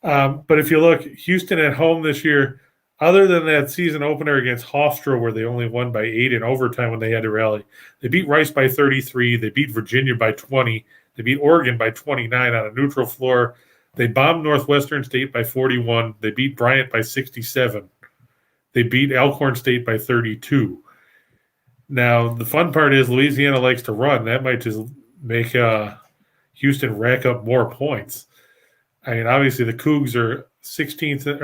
But if you look, Houston at home this year, other than that season opener against Hofstra where they only won by 8 in overtime when they had to rally, they beat Rice by 33, they beat Virginia by 20, they beat Oregon by 29 on a neutral floor, they bombed Northwestern State by 41, they beat Bryant by 67, they beat Alcorn State by 32. Now, the fun part is Louisiana likes to run. That might just make Houston rack up more points. I mean, obviously the Cougs are 16th in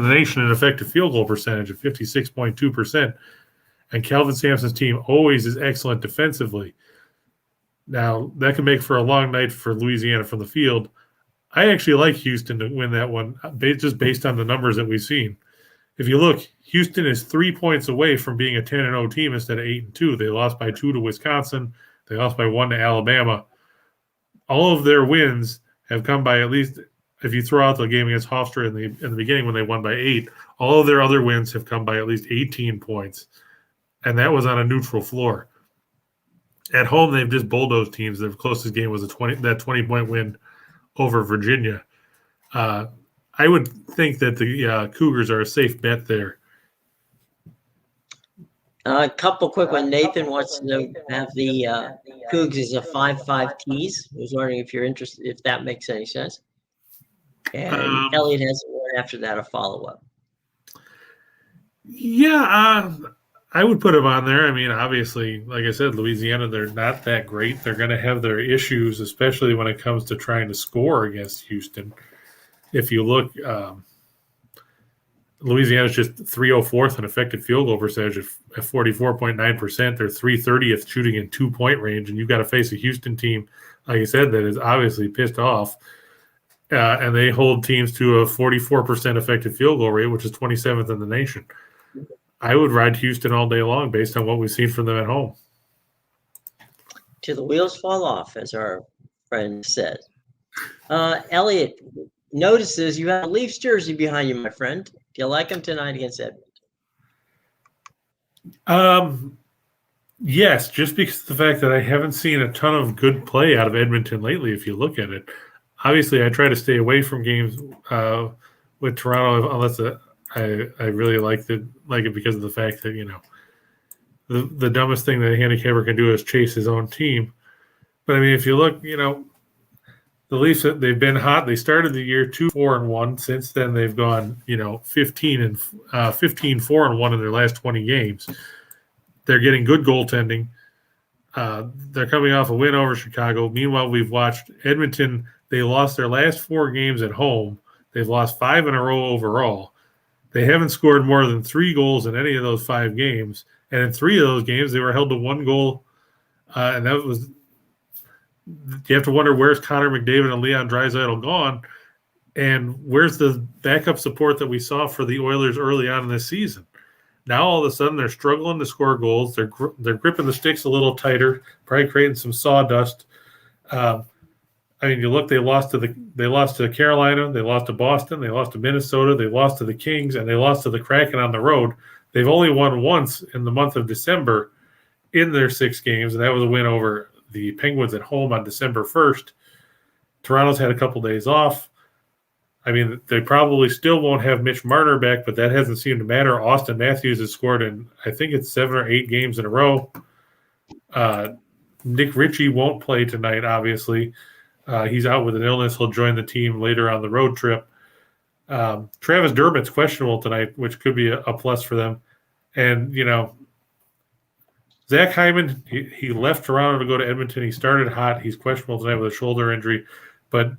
the nation in effective field goal percentage of 56.2%. And Kelvin Sampson's team always is excellent defensively. Now, that can make for a long night for Louisiana from the field. I actually like Houston to win that one just based on the numbers that we've seen. If you look, Houston is 3 points away from being a 10-0 team instead of 8-2. They lost by 2 to Wisconsin. They lost by 1 to Alabama. All of their wins have come by, at least if you throw out the game against Hofstra in the beginning when they won by 8, all of their other wins have come by at least 18 points. And that was on a neutral floor. At home, they've just bulldozed teams. Their closest game was that 20-point win over Virginia. I would think that the Cougars are a safe bet there. A couple quick ones. Nathan wants to have the Cougs as a 5-5 tease. I was wondering if you're interested, if that makes any sense. And Elliot has one after that, a follow-up. Yeah, I would put them on there. I mean, obviously, like I said, Louisiana, they're not that great. They're going to have their issues, especially when it comes to trying to score against Houston. If you look, Louisiana's just 304th in effective field goal percentage at 44.9%. They're 330th shooting in 2-point range, and you've got to face a Houston team, like you said, that is obviously pissed off. And they hold teams to a 44% effective field goal rate, which is 27th in the nation. I would ride Houston all day long based on what we've seen from them at home. Till the wheels fall off, as our friend said. Elliot notices you have a Leafs jersey behind you, my friend. Do you like them tonight against Edmonton? Yes, just because of the fact that I haven't seen a ton of good play out of Edmonton lately, if you look at it. Obviously, I try to stay away from games with Toronto unless I really like it because of the fact that, you know, the dumbest thing that a handicapper can do is chase his own team. But, I mean, if you look, you know, the Leafs, they've been hot. They started the year 2-4-1. Since then, they've gone, you know, 15-4-1 in their last 20 games. They're getting good goaltending. They're coming off a win over Chicago. Meanwhile, we've watched Edmonton. They lost their last 4 games at home. They've lost 5 in a row overall. They haven't scored more than 3 goals in any of those 5 games. And in 3 of those games, they were held to 1 goal. And that was – you have to wonder, where's Connor McDavid and Leon Draisaitl gone? And where's the backup support that we saw for the Oilers early on in this season? Now all of a sudden they're struggling to score goals. They're gripping the sticks a little tighter, probably creating some sawdust. I mean, you look, they lost to Carolina, they lost to Boston, they lost to Minnesota, they lost to the Kings, and they lost to the Kraken on the road. They've only won once in the month of December in their 6 games, and that was a win over the Penguins at home on December 1st. Toronto's had a couple days off. I mean, they probably still won't have Mitch Marner back, but that hasn't seemed to matter. Austin Matthews has scored in, I think it's 7 or 8 games in a row. Nick Ritchie won't play tonight, obviously. He's out with an illness. He'll join the team later on the road trip. Travis Dermott's questionable tonight, which could be a plus for them. And, you know, Zach Hyman, he left Toronto to go to Edmonton. He started hot. He's questionable tonight with a shoulder injury. But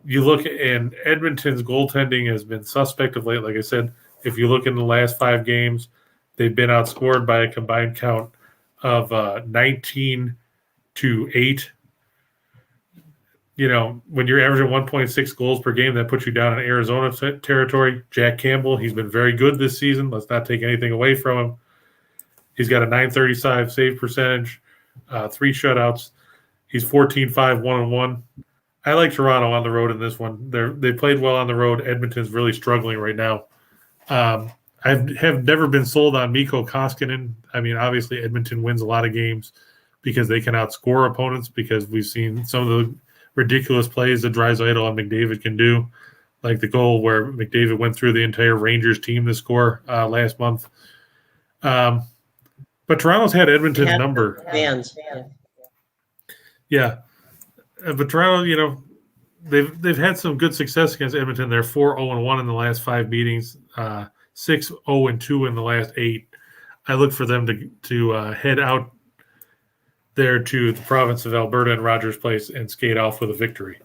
you look, and Edmonton's goaltending has been suspect of late. Like I said, if you look in the last 5 games, they've been outscored by a combined count of 19-8. You know, when you're averaging 1.6 goals per game, that puts you down in Arizona territory. Jack Campbell, he's been very good this season. Let's not take anything away from him. He's got a .935 save percentage, 3 shutouts. He's 14-5-1-1. I like Toronto on the road in this one. They played well on the road. Edmonton's really struggling right now. I have never been sold on Mikko Koskinen. I mean, obviously Edmonton wins a lot of games because they can outscore opponents, because we've seen some of the ridiculous plays that Draisaitl and McDavid can do, like the goal where McDavid went through the entire Rangers team to score last month. But Toronto's had Edmonton's number. Fans. Yeah. But Toronto, you know, they've had some good success against Edmonton. They're 4-0-1 in the last 5 meetings, 6-0-2 in the last 8. I look for them to head out there to the province of Alberta and Rogers Place and skate off with a victory.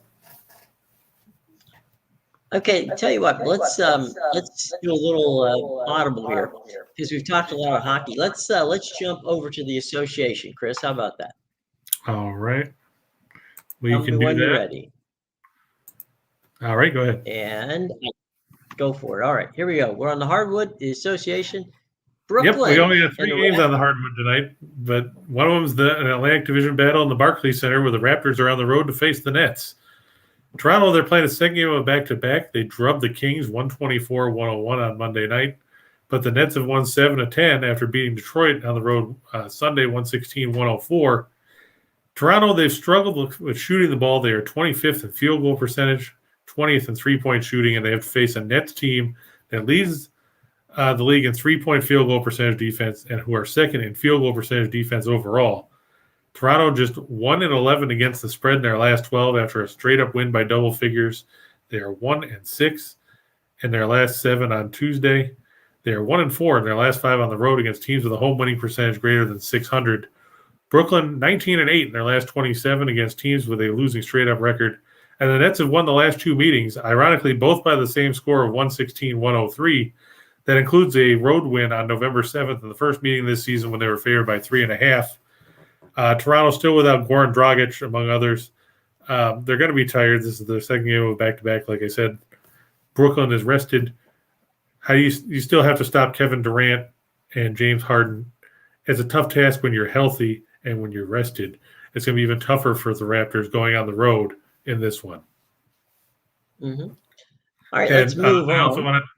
Okay, tell you what, let's do a little audible here, because we've talked a lot of hockey. Let's jump over to the association, Chris. How about that? All right, we Tell can me do when that. You're ready. All right, go ahead. And go for it. All right, here we go. We're on the hardwood, the association. Brooklyn. Yep, we only got 3 games on the hardwood tonight, but one of them is an Atlantic Division battle in the Barclays Center, where the Raptors are on the road to face the Nets. Toronto, they're playing a second game of a back-to-back. They drubbed the Kings 124-101 on Monday night, but the Nets have won 7-10 after beating Detroit on the road Sunday 116-104. Toronto, they've struggled with shooting the ball. They are 25th in field goal percentage, 20th in three-point shooting, and they have to face a Nets team that leads the league in three-point field goal percentage defense and who are second in field goal percentage defense overall. Toronto just 1-11 against the spread in their last 12 after a straight-up win by double figures. They are 1-6 in their last 7 on Tuesday. They are 1-4 in their last 5 on the road against teams with a home winning percentage greater than 600. Brooklyn 19-8 in their last 27 against teams with a losing straight-up record. And the Nets have won the last 2 meetings, ironically both by the same score of 116-103. That includes a road win on November 7th in the first meeting this season when they were favored by 3.5. Toronto still without Goran Dragic, among others. They're going to be tired. This is their second game of back-to-back, like I said. Brooklyn is rested. How do you still have to stop Kevin Durant and James Harden? It's a tough task when you're healthy and when you're rested. It's going to be even tougher for the Raptors going on the road in this one. Mm-hmm. All right, let's move on. I also want to,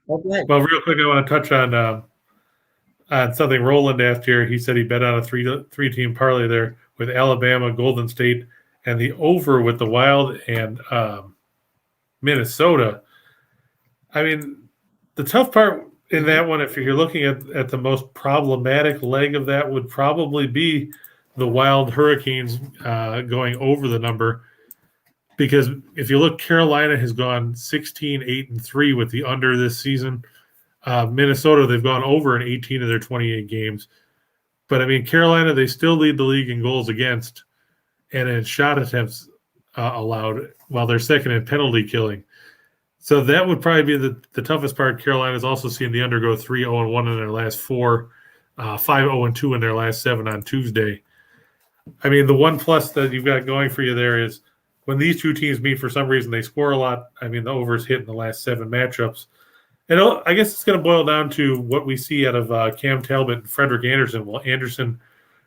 well, real quick, I want to touch on something Roland asked here. He said he bet on a three-team parlay there with Alabama, Golden State, and the over with the Wild and Minnesota. I mean, the tough part in that one, if you're looking at the most problematic leg of that, would probably be the Wild Hurricanes going over the number. Because if you look, Carolina has gone 16-8-3 with the under this season. Minnesota, they've gone over in 18 of their 28 games. But, I mean, Carolina, they still lead the league in goals against and in shot attempts allowed, while they're second in penalty killing. So that would probably be the toughest part. Carolina's also seen the under go 3-0-1 in their last 4, 5-0-2 in their last 7 on Tuesday. I mean, the one plus that you've got going for you there is when these two teams meet, for some reason they score a lot. I mean, the overs hit in the last 7 matchups. And I guess it's going to boil down to what we see out of Cam Talbot and Frederick Anderson. Will Anderson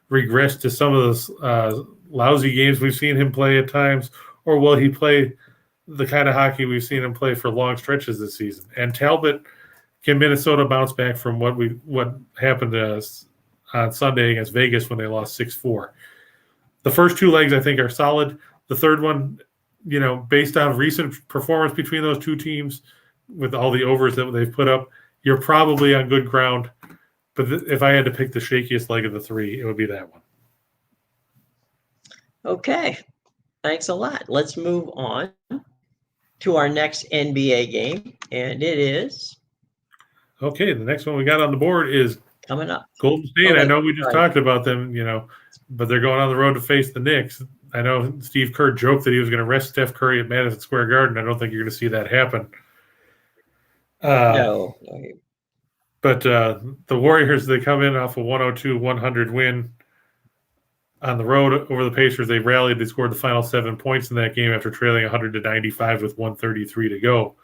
regress to some of those lousy games we've seen him play at times, or will he play the kind of hockey we've seen him play for long stretches this season? And Talbot, can Minnesota bounce back from what happened to us on Sunday against Vegas when they lost 6-4? The first 2 legs, I think, are solid. The third one, based on recent performance between those two teams, with all the overs that they've put up, you're probably on good ground. But if I had to pick the shakiest leg of the 3, it would be that one. Okay. Thanks a lot. Let's move on to our next NBA game, and it is okay. The next one we got on the board is coming up. Golden State. I know we just talked about them, but they're going on the road to face the Knicks. I know Steve Kerr joked that he was going to rest Steph Curry at Madison Square Garden. I don't think you're going to see that happen. No. But the Warriors, they come in off a 102-100 win on the road over the Pacers. They rallied. They scored the final 7 points in that game after trailing 100-95 with 133 to go.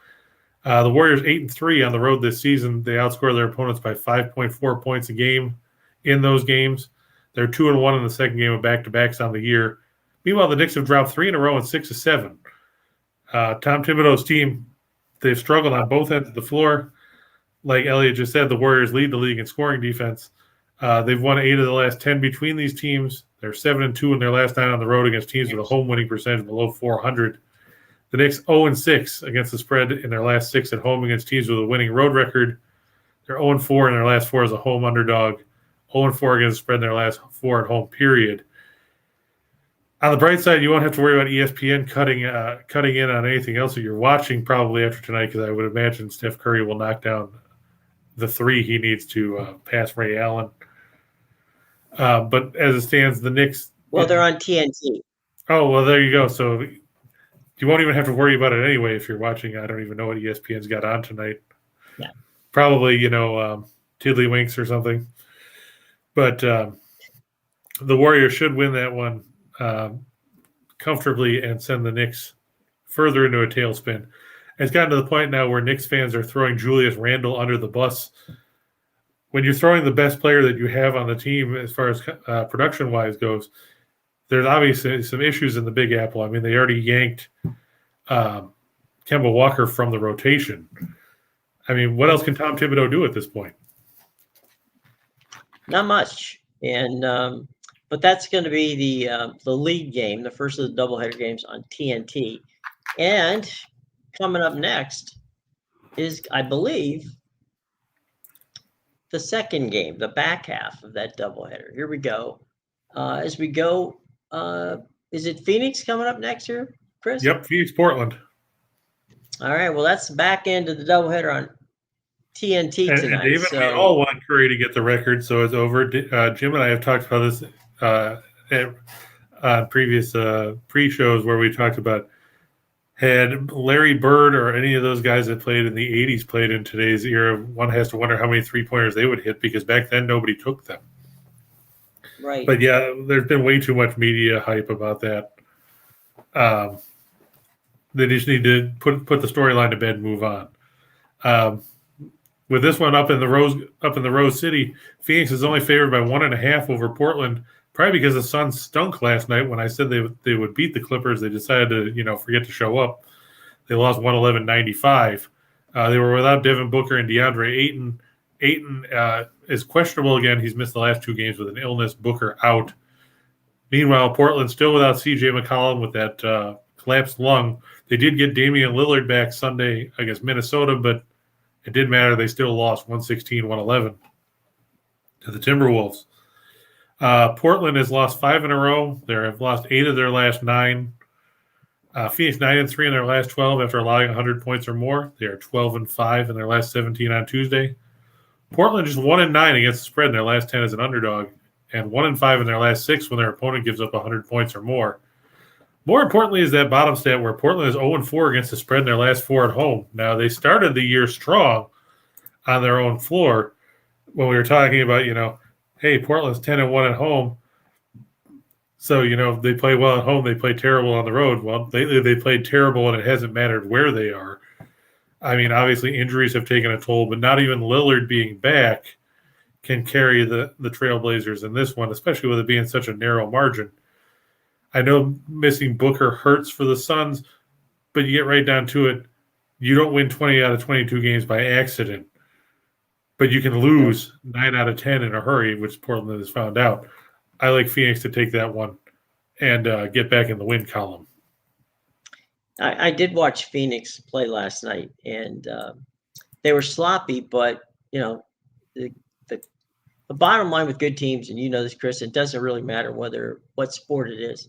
The Warriors 8-3 on the road this season. They outscored their opponents by 5.4 points a game in those games. They're 2-1 in the second game of back-to-backs on the year. Meanwhile, the Knicks have dropped 3 in a row and 6 of 7. Tom Thibodeau's team, they've struggled on both ends of the floor. Like Elliot just said, the Warriors lead the league in scoring defense. They've won 8 of the last 10 between these teams. They're 7-2 in their last 9 on the road against teams with a home winning percentage below 400. The Knicks 0-6 against the spread in their last 6 at home against teams with a winning road record. They're 0-4 in their last 4 as a home underdog. 0-4 against the spread in their last 4 at home, period. On the bright side, you won't have to worry about ESPN cutting in on anything else that you're watching probably after tonight, because I would imagine Steph Curry will knock down the 3 he needs to pass Ray Allen. But as it stands, the Knicks... Well, they're on TNT. Oh, well, there you go. So you won't even have to worry about it anyway if you're watching. I don't even know what ESPN's got on tonight. Yeah. Probably, Tiddlywinks or something. But the Warriors should win that one comfortably and send the Knicks further into a tailspin. It's gotten to the point now where Knicks fans are throwing Julius Randle under the bus. When you're throwing the best player that you have on the team as far as production-wise goes, there's obviously some issues in the Big Apple. I mean, they already yanked Kemba Walker from the rotation. I mean, what else can Tom Thibodeau do at this point? Not much. And but that's going to be the league game, the first of the doubleheader games on TNT. And coming up next is, I believe, the second game, the back half of that doubleheader. Here we go. As we go, is it Phoenix coming up next year, Chris? Yep, Phoenix, Portland. All right, well, that's the back end of the doubleheader on TNT tonight. And David, we all want Curry to get the record, so it's over. Jim and I have talked about this at previous pre-shows where we talked about Had Larry Bird or any of those guys that played in the 80s played in today's era, one has to wonder how many three-pointers they would hit, because back then nobody took them. Right. But yeah, there's been way too much media hype about that. They just need to put the storyline to bed and move on. With this one up in the Rose City, Phoenix is only favored by 1.5 over Portland. Probably because the Suns stunk last night. When I said they would beat the Clippers, they decided to forget to show up. They lost 111-95. They were without Devin Booker and DeAndre Ayton. Ayton is questionable again. He's missed the last 2 games with an illness. Booker out. Meanwhile, Portland still without C.J. McCollum with that collapsed lung. They did get Damian Lillard back Sunday against Minnesota, but it didn't matter. They still lost 116-111 to the Timberwolves. Portland has lost 5 in a row. They have lost 8 of their last 9. Phoenix 9-3 in their last 12 after allowing 100 points or more. They are 12-5 in their last 17 on Tuesday. Portland just 1-9 against the spread in their last 10 as an underdog, and 1-5 in their last 6 when their opponent gives up 100 points or more. More importantly is that bottom stat where Portland is 0-4 against the spread in their last 4 at home. Now, they started the year strong on their own floor when we were talking about, hey, Portland's 10-1 at home. So, they play well at home. They play terrible on the road. Well, they played terrible, and it hasn't mattered where they are. I mean, obviously injuries have taken a toll, but not even Lillard being back can carry the Trailblazers in this one, especially with it being such a narrow margin. I know missing Booker hurts for the Suns, but you get right down to it, you don't win 20 out of 22 games by accident. But you can lose 9 out of 10 in a hurry, which Portland has found out. I like Phoenix to take that one and get back in the win column. I did watch Phoenix play last night, and they were sloppy, but, the bottom line with good teams, and you know this, Chris, it doesn't really matter what sport it is.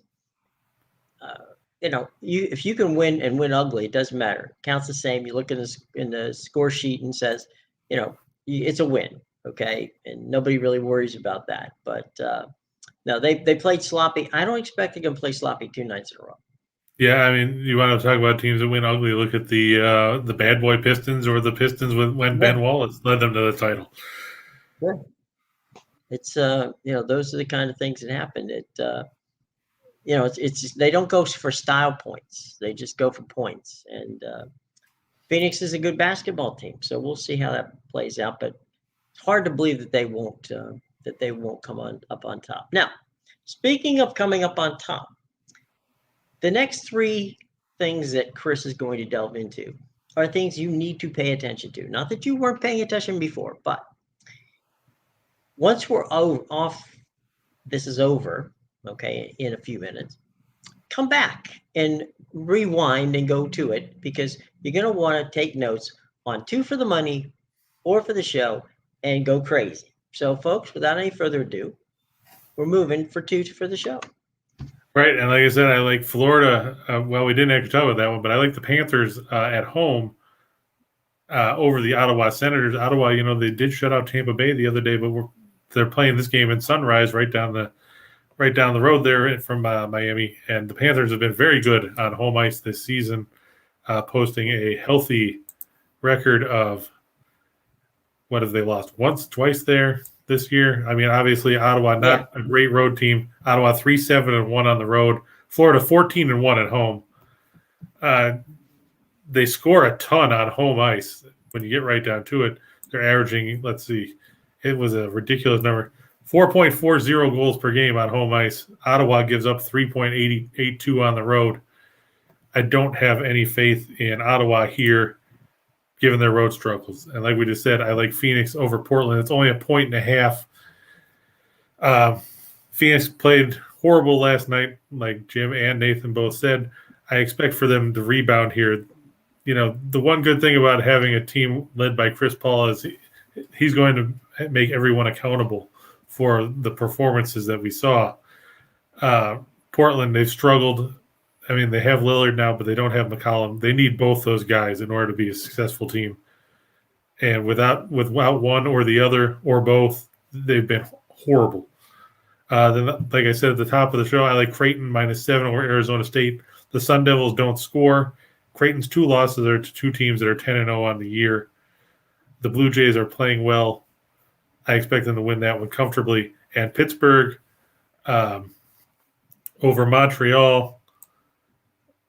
If you can win and win ugly, it doesn't matter. It counts the same. You look in the score sheet and says, it's a win, okay? And nobody really worries about that. But no, they played sloppy. I don't expect they're going to play sloppy 2 nights in a row. Yeah, I mean, you want to talk about teams that win ugly, look at the bad boy Pistons, or the Pistons when Ben Wallace led them to the title. Yeah. It's those are the kind of things that happen. It's they don't go for style points. They just go for points. And Phoenix is a good basketball team, so we'll see how that plays out. But it's hard to believe that they won't come up on top. Now, speaking of coming up on top, the next 3 things that Chris is going to delve into are things you need to pay attention to. Not that you weren't paying attention before, but once we're off, this is over, okay, in a few minutes, come back and rewind and go to it, because you're going to want to take notes on 2 for the money, 4 for the show, and go crazy. So, folks, without any further ado, we're moving for 2 for the show. Right, and like I said, I like Florida. Well, we didn't actually talk about that one, but I like the Panthers at home over the Ottawa Senators. Ottawa, they did shut out Tampa Bay the other day, but they're playing this game in Sunrise right down the road there from Miami. And the Panthers have been very good on home ice this season, posting a healthy record of, what have they lost? Twice there this year. I mean, obviously Ottawa, not a great road team. Ottawa 3-7-1 on the road. Florida 14-1 at home. They score a ton on home ice. When you get right down to it, they're averaging, let's see, it was a ridiculous number, 4.40 goals per game on home ice. Ottawa gives up 3.82 on the road. I don't have any faith in Ottawa here, given their road struggles. And like we just said, I like Phoenix over Portland. It's only 1.5. Phoenix played horrible last night, like Jim and Nathan both said. I expect for them to rebound here. The one good thing about having a team led by Chris Paul is he's going to make everyone accountable for the performances that we saw. Portland, they've struggled. I mean, they have Lillard now, but they don't have McCollum. They need both those guys in order to be a successful team. And without one or the other or both, they've been horrible. Then, like I said at the top of the show, I like Creighton -7 over Arizona State. The Sun Devils don't score. Creighton's 2 losses are to 2 teams that are 10-0 on the year. The Blue Jays are playing well. I expect them to win that one comfortably. And Pittsburgh over Montreal.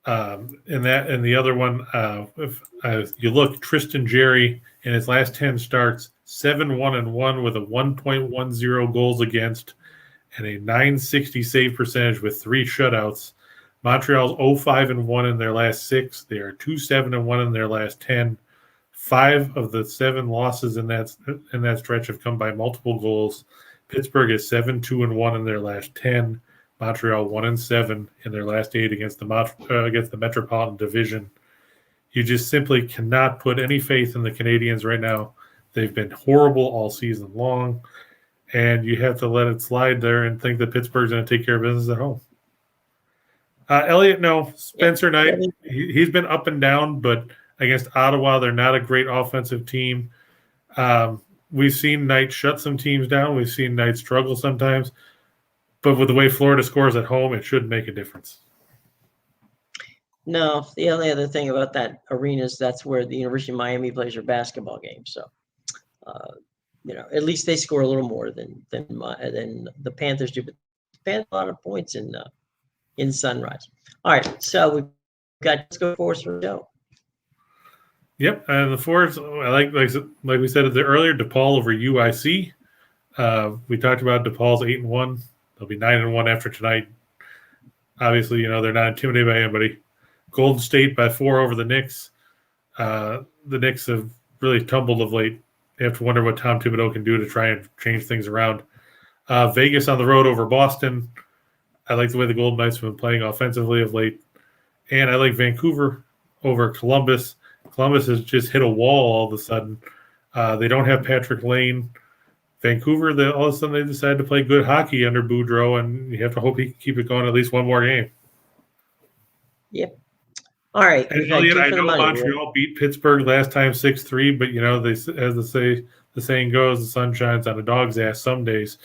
And the other one, if you look, Tristan Jerry in his last 10 starts, 7-1-1 with a 1.10 goals against and a 960 save percentage with 3 shutouts. Montreal's 0-5-1 in their last 6. They are 2-7-1 in their last 10. 5 of the 7 losses in that stretch have come by multiple goals. Pittsburgh is 7-2-1 in their last 10. Montreal 1-7 in their last 8 against the Metropolitan Division. You just simply cannot put any faith in the Canadiens right now. They've been horrible all season long, and you have to let it slide there and think that Pittsburgh's going to take care of business at home. Elliot, no. Spencer Knight, he's been up and down, but against Ottawa, they're not a great offensive team. We've seen Knight shut some teams down. We've seen Knight struggle sometimes. But with the way Florida scores at home, it should make a difference. No, the only other thing about that arena is that's where the University of Miami plays their basketball game. So, at least they score a little more than the Panthers do. But the Panthers a lot of points in Sunrise. All right, so we've got let's go force for Joe. Yep, and the fours, I like we said earlier, DePaul over UIC. We talked about DePaul's 8-1. They'll be 9-1 after tonight. Obviously, they're not intimidated by anybody. Golden State by 4 over the Knicks. The Knicks have really tumbled of late. You have to wonder what Tom Thibodeau can do to try and change things around. Vegas on the road over Boston. I like the way the Golden Knights have been playing offensively of late. And I like Vancouver over Columbus. Columbus has just hit a wall all of a sudden. They don't have Patrick Lane. Vancouver, all of a sudden they decided to play good hockey under Boudreau, and you have to hope he can keep it going at least one more game. Yep. All right. And Elliot, I know Montreal beat Pittsburgh last time 6-3, but the saying goes, the sun shines on a dog's ass some days.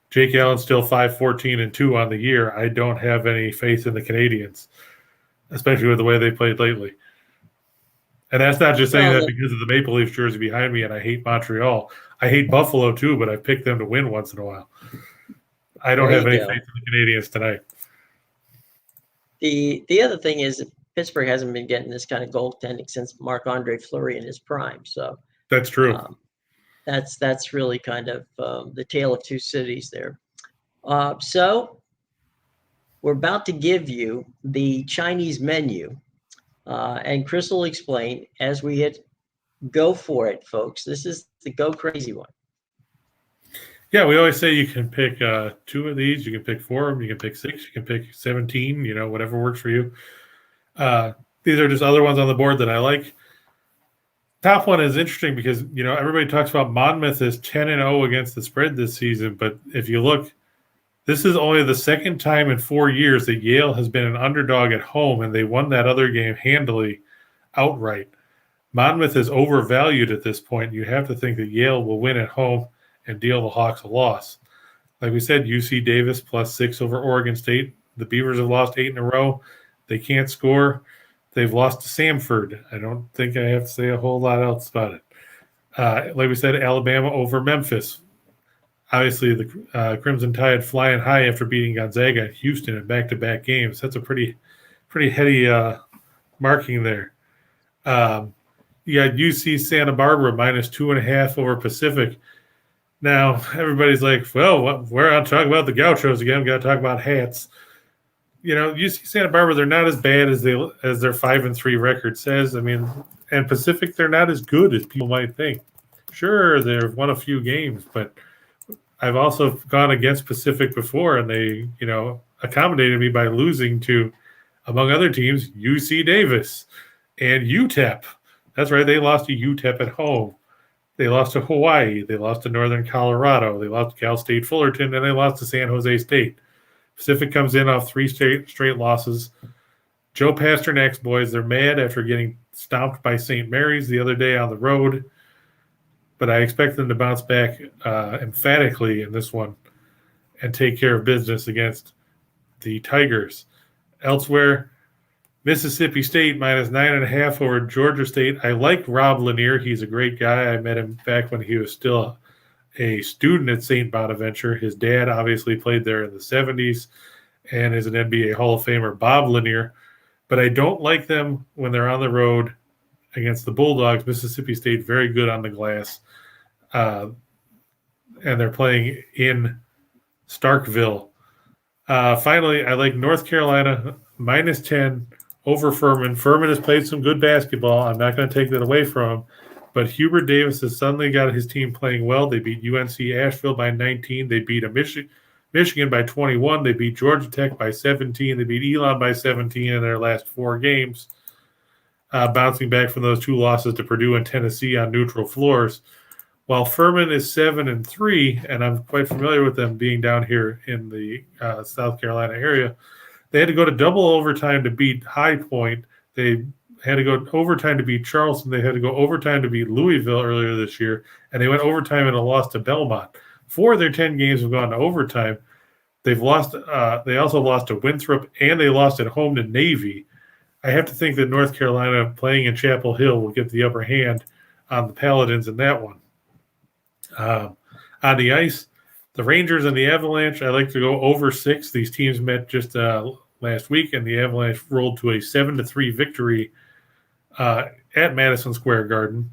Jake Allen's still 5-14-2 on the year. I don't have any faith in the Canadiens, especially with the way they played lately. And that's not just saying that because of the Maple Leafs jersey behind me and I hate Montreal. I hate Buffalo too, but I've picked them to win once in a while. I don't have any faith in the Canadiens tonight. The other thing is that Pittsburgh hasn't been getting this kind of goaltending since Marc-Andre Fleury in his prime. So that's true. That's really kind of the tale of two cities there. So we're about to give you the Chinese menu. And Chris will explain as we hit go for it, folks. This is the go crazy one. Yeah, we always say you can pick 2 of these. You can pick 4 of them. You can pick 6. You can pick 17, whatever works for you. These are just other ones on the board that I like. Top one is interesting because, everybody talks about Monmouth as 10-0 against the spread this season. But if you look, this is only the second time in 4 years that Yale has been an underdog at home, and they won that other game handily outright. Monmouth is overvalued at this point. You have to think that Yale will win at home and deal the Hawks a loss. Like we said, UC Davis +6 over Oregon State. The Beavers have lost 8 in a row. They can't score. They've lost to Samford. I don't think I have to say a whole lot else about it. Like we said, Alabama over Memphis. Obviously, the Crimson Tide flying high after beating Gonzaga and Houston in back-to-back games. That's a pretty heady marking there. You got UC Santa Barbara -2.5 over Pacific. Now, everybody's like, well, we're on talking about the Gauchos again. We've got to talk about hats. UC Santa Barbara, they're not as bad as their 5-3 record says. I mean, and Pacific, they're not as good as people might think. Sure, they've won a few games, but I've also gone against Pacific before, and they, accommodated me by losing to, among other teams, UC Davis and UTEP. That's right, they lost to UTEP at home. They lost to Hawaii. They lost to Northern Colorado. They lost to Cal State Fullerton, and they lost to San Jose State. Pacific comes in off 3 straight losses. Joe Pasternak's boys, they're mad after getting stomped by St. Mary's the other day on the road. But I expect them to bounce back emphatically in this one and take care of business against the Tigers. Elsewhere, Mississippi State minus 9.5 over Georgia State. I like Rob Lanier. He's a great guy. I met him back when he was still a student at St. Bonaventure. His dad obviously played there in the 70s and is an NBA Hall of Famer, Bob Lanier. But I don't like them when they're on the road against the Bulldogs. Mississippi State, very good on the glass. And they're playing in Starkville. Finally, I like North Carolina minus 10 over Furman. Furman has played some good basketball. I'm not going to take that away from him. But Hubert Davis has suddenly got his team playing well. They beat UNC Asheville by 19. They beat Michigan by 21. They beat Georgia Tech by 17. They beat Elon by 17 in their last 4 games, bouncing back from those 2 losses to Purdue and Tennessee on neutral floors. While Furman is 7-3, and I'm quite familiar with them being down here in the South Carolina area, they had to go to double overtime to beat High Point. They had to go overtime to beat Charleston. They had to go overtime to beat Louisville earlier this year, and they went overtime and a loss to Belmont. 4 of their 10 games have gone to overtime. They've lost. They also lost to Winthrop, and they lost at home to Navy. I have to think that North Carolina playing in Chapel Hill will get the upper hand on the Paladins in that one. On the ice, the Rangers and the Avalanche, I like to go over 6. These teams met just last week, and the Avalanche rolled to a 7-3 victory at Madison Square Garden.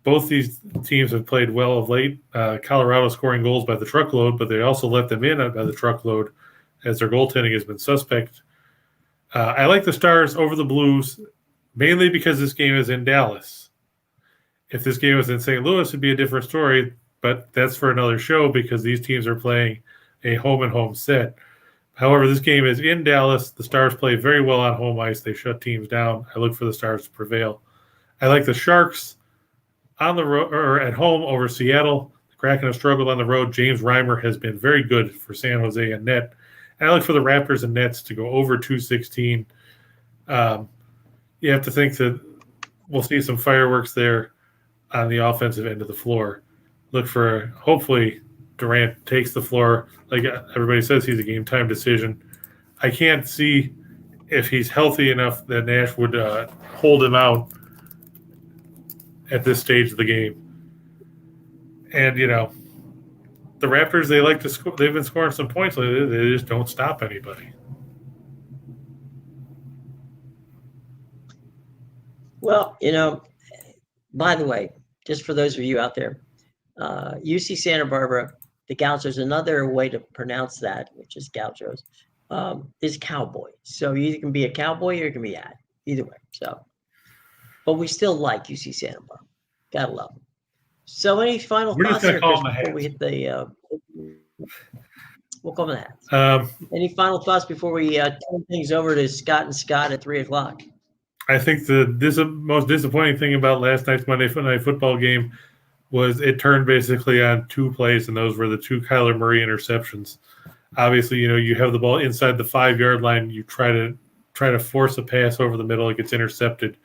Both these teams have played well of late. Colorado scoring goals by the truckload, but they also let them in by the truckload as their goaltending has been suspect. I like the Stars over the Blues, mainly because this game is in Dallas. If this game was in St. Louis, it'd be a different story, but that's for another show because these teams are playing a home-and-home set. However, this game is in Dallas. The Stars play very well on home ice. They shut teams down. I look for the Stars to prevail. I like the Sharks on the road or at home over Seattle. The Kraken have struggled on the road. James Reimer has been very good for San Jose and net. And I look for the Raptors and Nets to go over 216. You have to think that we'll see some fireworks there on the offensive end of the floor. Look for, hopefully, Durant takes the floor. Like everybody says, he's a game-time decision. I can't see if he's healthy enough that Nash would hold him out at this stage of the game. And, the Raptors, they like to score. They've been scoring some points lately. They just don't stop anybody. Well, by the way, just for those of you out there, UC Santa Barbara, the Gauchos, another way to pronounce that, which is Gauchos, is cowboy. So you can be a cowboy or you can be ad, either way. So, but we still like UC Santa Barbara. Gotta love them. So any final thoughts here, Chris, before we hit the we'll call them the hats. Any final thoughts before we turn things over to Scott and Scott at 3:00? I think the most disappointing thing about last night's Monday Night Football game was it turned basically on 2 plays, and those were the 2 Kyler Murray interceptions. Obviously, you have the ball inside the 5-yard line. You try to force a pass over the middle. It gets intercepted.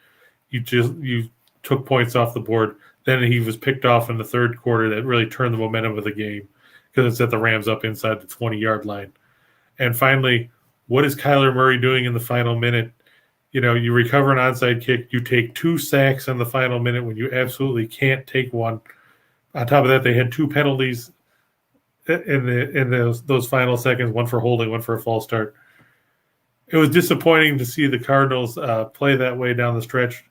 You took points off the board. Then he was picked off in the third quarter. That really turned the momentum of the game because it set the Rams up inside the 20-yard line. And finally, what is Kyler Murray doing in the final minute? You recover an onside kick. You take 2 sacks in the final minute when you absolutely can't take one. On top of that, they had 2 penalties in those final seconds, one for holding, one for a false start. It was disappointing to see the Cardinals play that way down the stretch.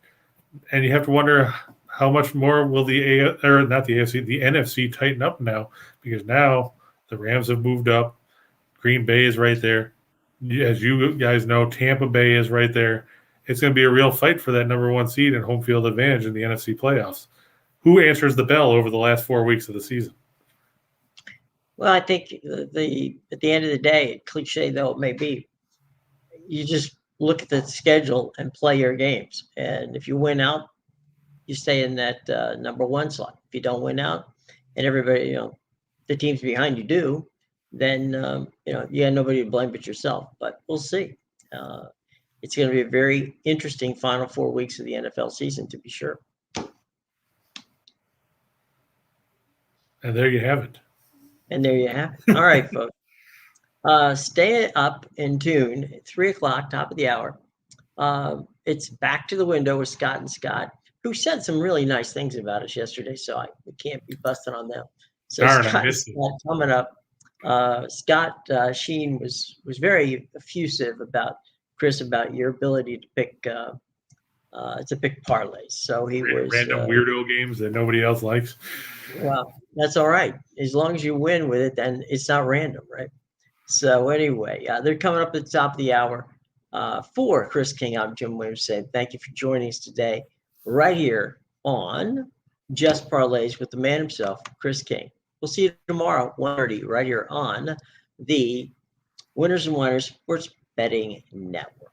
And you have to wonder how much more will the NFC tighten up now, because now the Rams have moved up. Green Bay is right there. As you guys know, Tampa Bay is right there. It's going to be a real fight for that number 1 seed and home field advantage in the NFC playoffs. Who answers the bell over the last 4 weeks of the season? Well, I think at the end of the day, cliche though it may be, you just look at the schedule and play your games. And if you win out, you stay in that number 1 slot. If you don't win out, and everybody, the teams behind you do, then you got nobody to blame but yourself. But we'll see. It's going to be a very interesting final 4 weeks of the NFL season, to be sure. And there you have it. All right, folks. Stay up in tune at 3:00, top of the hour. It's back to the window with Scott and Scott, who said some really nice things about us yesterday, so we can't be busting on them. So Darn, I Scott and missed it. Scott coming up. Scott Sheen was very effusive about Chris about your ability to pick parlays. So he was Random weirdo games that nobody else likes. well, that's all right. As long as you win with it, then it's not random, right? So anyway, they're coming up at the top of the hour. For Chris King, I'm Jim Williams saying thank you for joining us today right here on Just Parlays with the man himself, Chris King. We'll see you tomorrow at 1:30 right here on the Winners and Whiners Sports Betting Network.